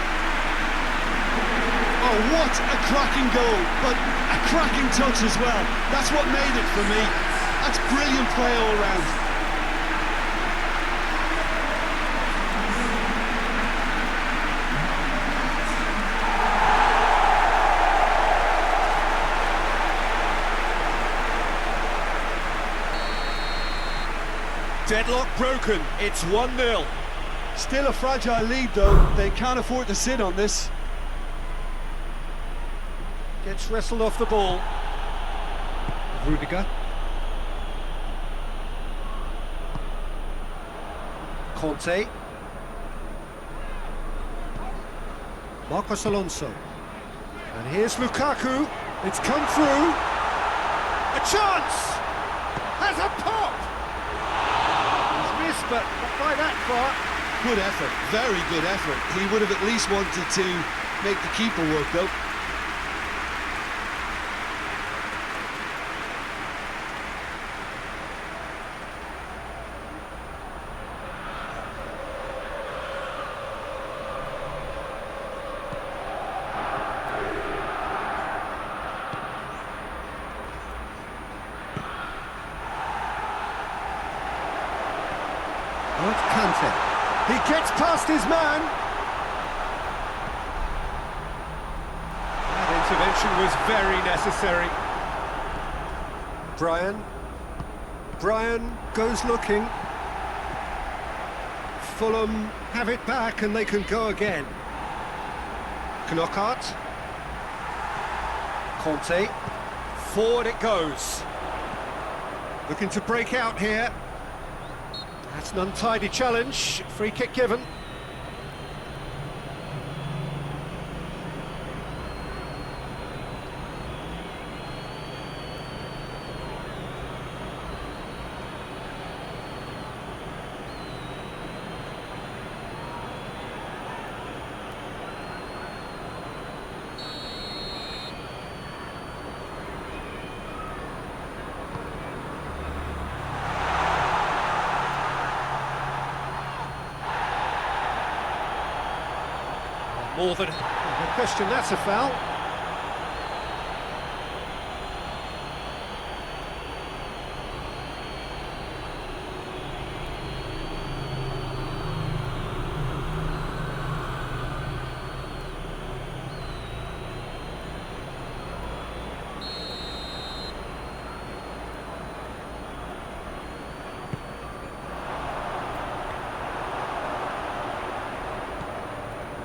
Oh, what a cracking goal, but a cracking touch as well. That's what made it for me. That's brilliant play all round. Deadlock broken, it's 1-0. Still a fragile lead though, they can't afford to sit on this. Gets wrestled off the ball. Rudiger. Conte. Marcos Alonso. And here's Lukaku. It's come through. A chance! Has a pop! He's missed, but not by that far. Good effort, very good effort. He would have at least wanted to make the keeper work though. Oh, it's Kante. He gets past his man. That intervention was very necessary. Brian goes looking. Fulham have it back and they can go again. Knockout. Conte. Forward it goes. Looking to break out here. That's an untidy challenge, free kick given. More than no question, that's a foul.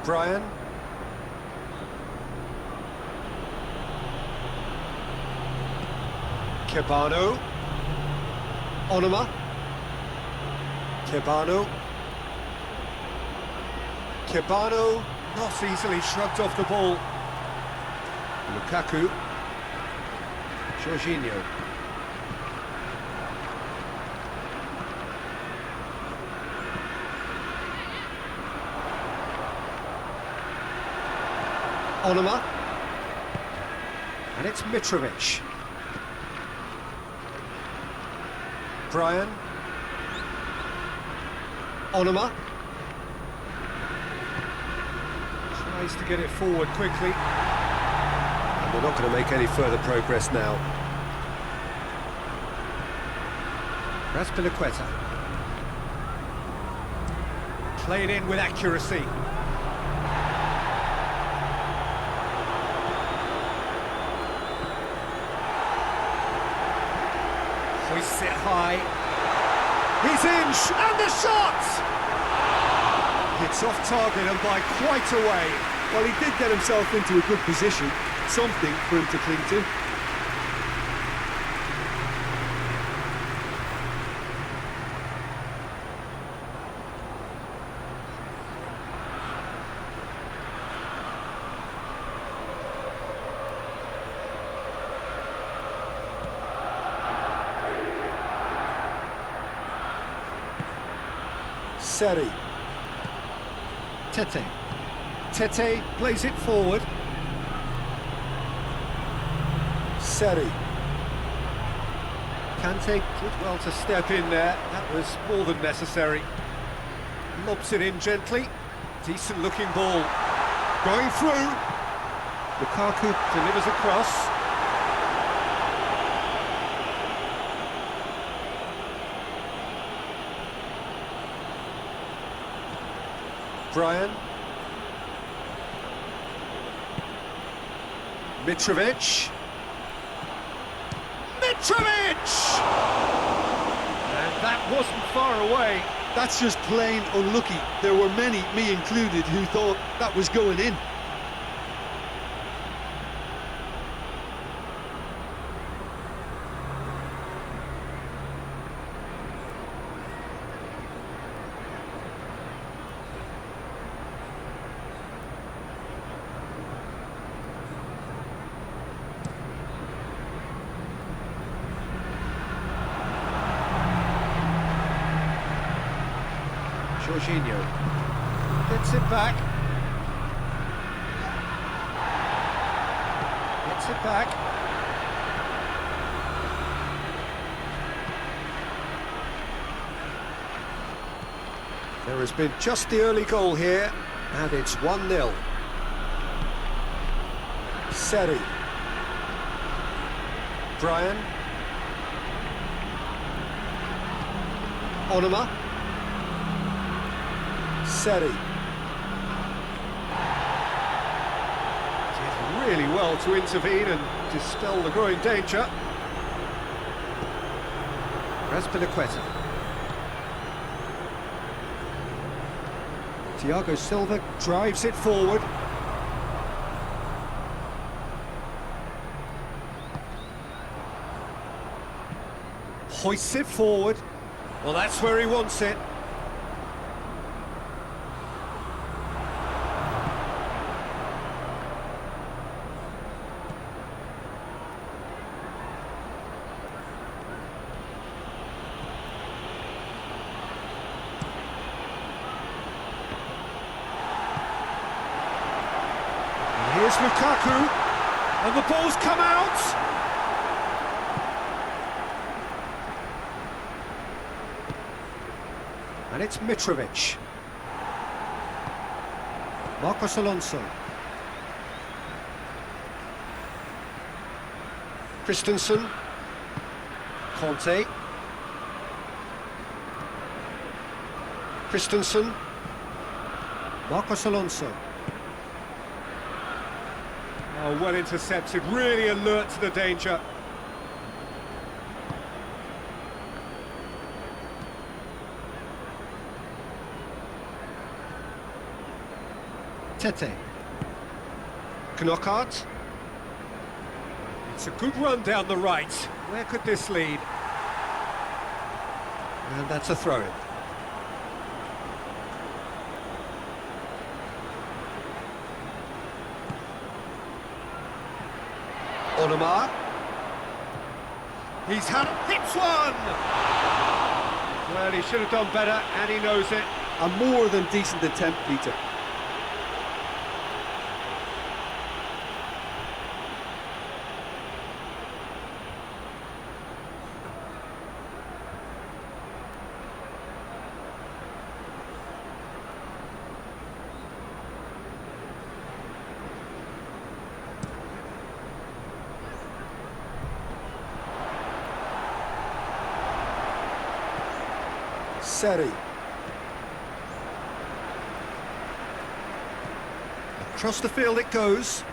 Brian. Kebano. Onuma. Kebano not easily shrugged off the ball. Lukaku. Jorginho. Onuma. And it's Mitrovic. Brian. Onuma. Tries to get it forward quickly. And they're not going to make any further progress now. That's Piliqueta. Played in with accuracy. Hoists it high. He's in, and the shot! It's off target and by quite a way. Well, he did get himself into a good position, something for him to cling to. Seri. Tete. Tete plays it forward. Seri. Kante did well to step in there. That was more than necessary. Lobs it in gently. Decent looking ball. Going through. Lukaku delivers across. Brian. Mitrovic. Mitrovic! And that wasn't far away. That's just plain unlucky. There were many, me included, who thought that was going in. Jorginho gets it back. Gets it back. There has been just the early goal here, and it's 1-0. Seri. Brian. Onuma. Seri. Did really well to intervene and dispel the growing danger. Raspinaqueta. Thiago Silva drives it forward. Hoists it forward. Well, that's where he wants it. Here's Lukaku, and the ball's come out. And it's Mitrovic. Marcos Alonso. Christensen. Conte. Christensen. Marcos Alonso. Oh, well intercepted, really alert to the danger. Tete. Knockout. It's a good run down the right. Where could this lead? And that's a throw-in. Onuma. He's hits one! Well, he should have done better, and he knows it. A more than decent attempt, Peter. Seri. Across the field it goes.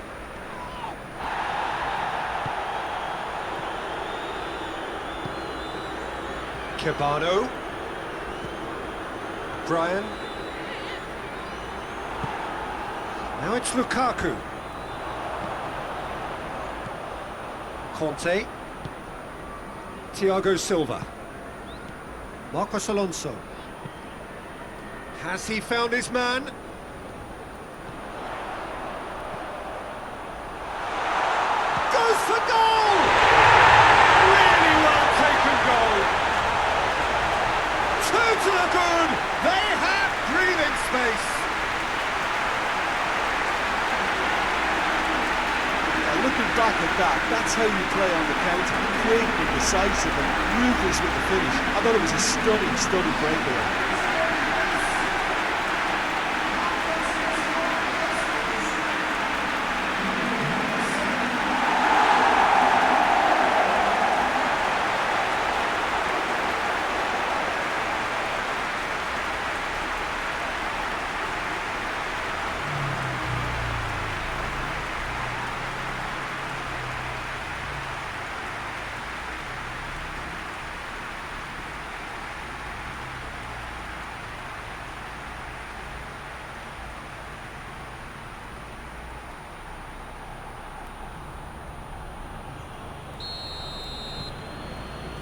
Cabano. Brian. Now it's Lukaku. Conte. Thiago Silva. Marcos Alonso. Has he found his man? Goes for goal! Really well taken goal. Two to the good. They have back at that. That's how you play on the counter. Quick and decisive and ruthless with the finish. I thought it was a stunning breakaway.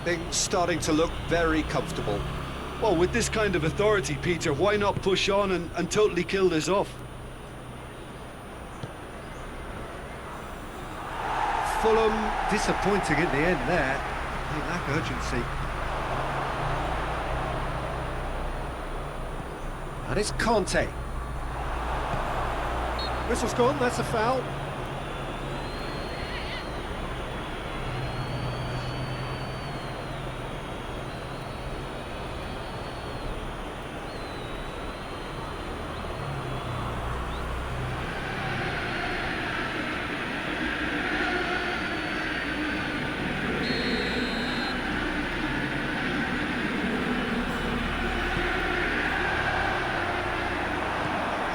Things starting to look very comfortable. Well, with this kind of authority, Peter, why not push on and totally kill this off? Fulham disappointing in the end there. They lack urgency. And it's Conte. Whistle's gone, that's a foul.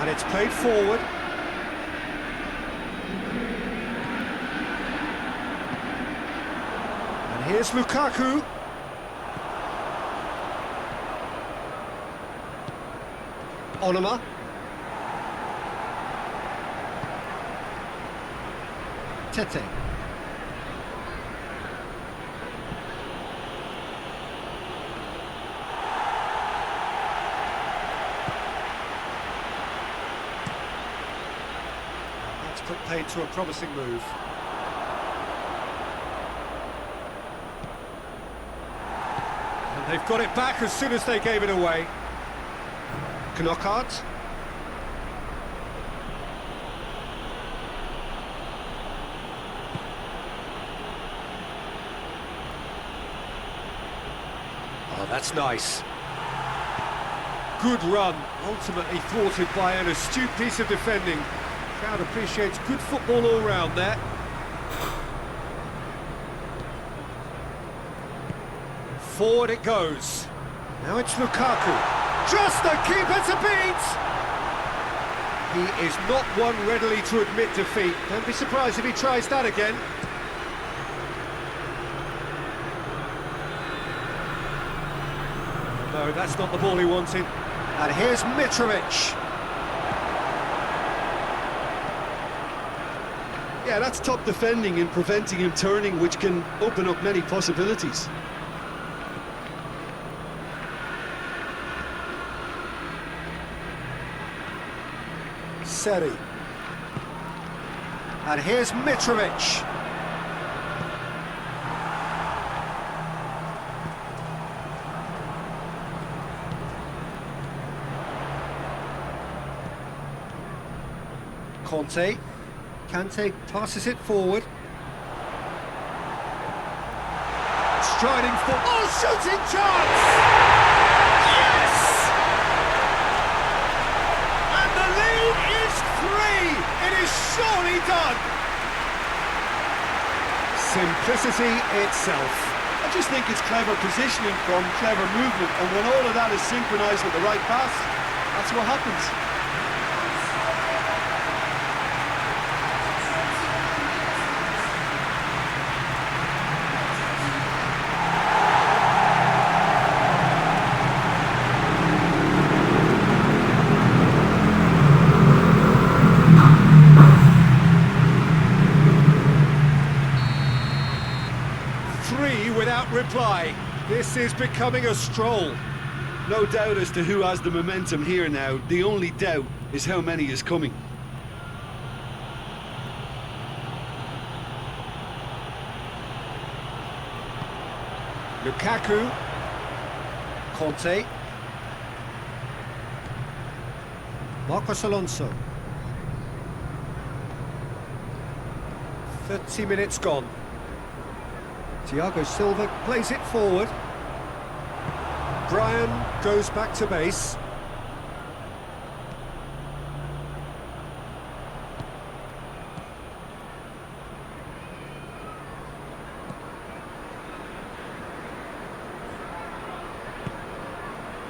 And it's played forward. And here's Lukaku. Onoma. Tete. Put paid to a promising move. And they've got it back as soon as they gave it away. Knockout. Oh, that's nice. Good run, ultimately thwarted by an astute piece of defending. Crowd appreciates good football all round there. Forward it goes. Now it's Lukaku. Just the keeper to beat! He is not one readily to admit defeat. Don't be surprised if he tries that again. No, that's not the ball he wanted. And here's Mitrovic. Yeah, that's top defending and preventing him turning, which can open up many possibilities. Seri. And here's Mitrovic. Conte. Kante passes it forward. Striding for... Oh, shooting chance! Yes! And the lead is 3! It is surely done! Simplicity itself. I just think it's clever positioning from clever movement, and when all of that is synchronised with the right pass, that's what happens. Without reply. This is becoming a stroll. No doubt as to who has the momentum here now. The only doubt is how many is coming. Lukaku. Conte. Marcos Alonso. 30 minutes gone. Thiago Silva plays it forward. Brian goes back to base.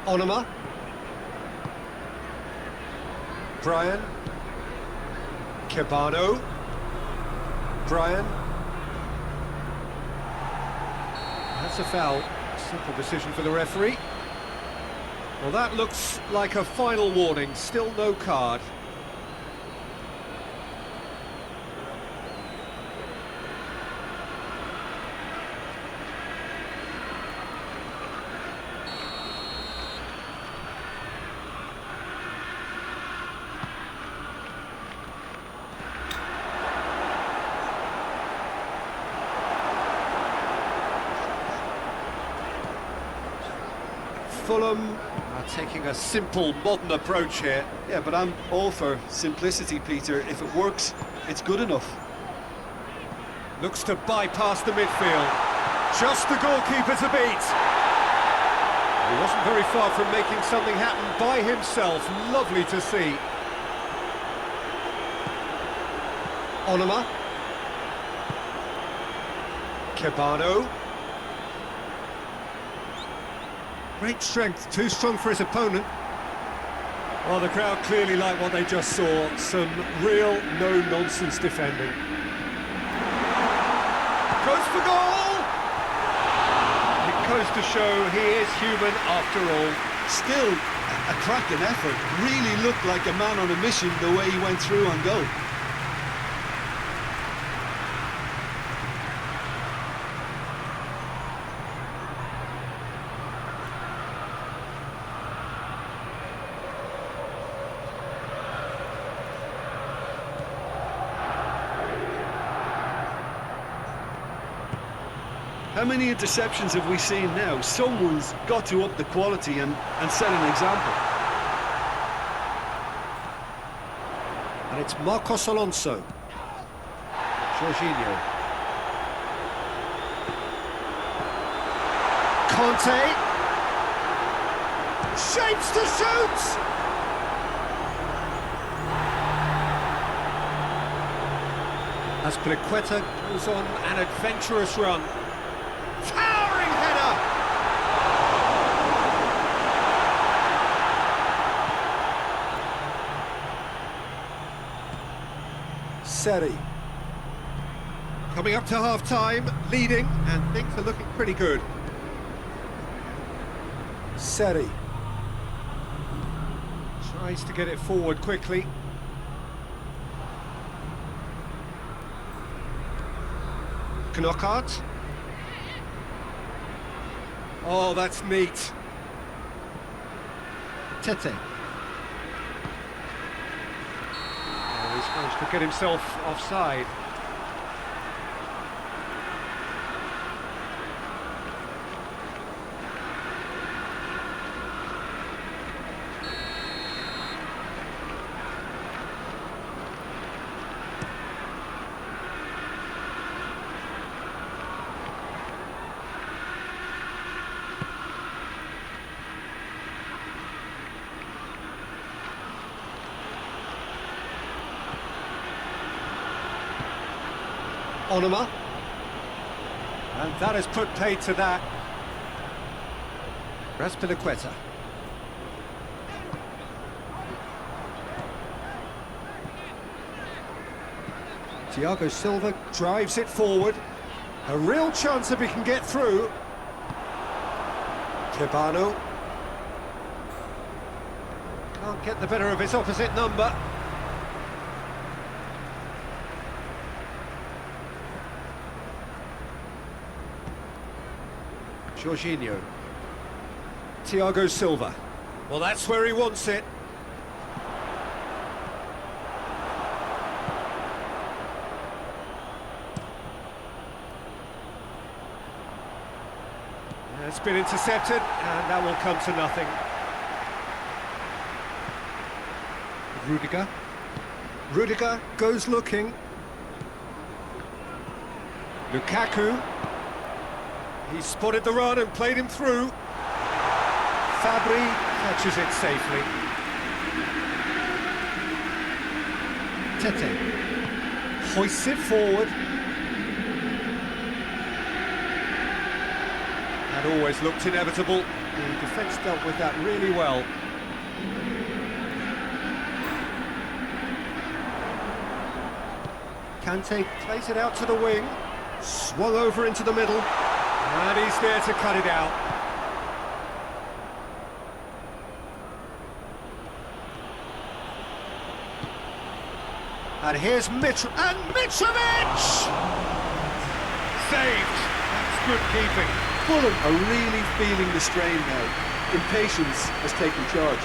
Onoma. Brian. Cabano. Brian. That's a foul. Simple decision for the referee. Well, that looks like a final warning. Still no card. Fulham are taking a simple, modern approach here. Yeah, but I'm all for simplicity, Peter. If it works, it's good enough. Looks to bypass the midfield. Just the goalkeeper to beat. He wasn't very far from making something happen by himself. Lovely to see. Onoma. Cabano. Great strength, too strong for his opponent. Well, the crowd clearly like what they just saw. Some real no-nonsense defending. Goes for goal! It goes to show he is human after all. Still, a cracking effort. Really looked like a man on a mission the way he went through on goal. How many interceptions have we seen now? Someone's got to up the quality and set an example. And it's Marcos Alonso. Jorginho. Conte. Shapes to shoot! Azpilicueta goes on an adventurous run. Towering header! Seri. Coming up to half-time, leading, and things are looking pretty good. Seri. Tries to get it forward quickly. Knockout. Oh, that's neat. Tete. Oh, he's managed to get himself offside. Onoma. And that has put paid to that. Azpilicueta. Thiago Silva drives it forward. A real chance if he can get through. Cabano. Can't get the better of his opposite number. Jorginho. Thiago Silva. Well, that's where he wants it. It's been intercepted, and that will come to nothing. Rudiger. Rudiger goes looking. Lukaku. He spotted the run and played him through. Fabry catches it safely. Tete hoists it forward. That always looked inevitable. The defence dealt with that really well. Kante plays it out to the wing. Swung over into the middle. And he's there to cut it out. And here's Mitrovic. And Mitrovic! Saved. That's good keeping. Fulham are really feeling the strain now. Impatience has taken charge.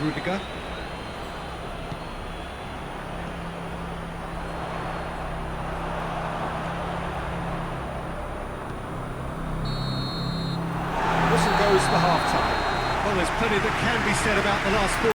Rudiger. Whistle goes for half-time. Well, there's plenty that can be said about the last 4.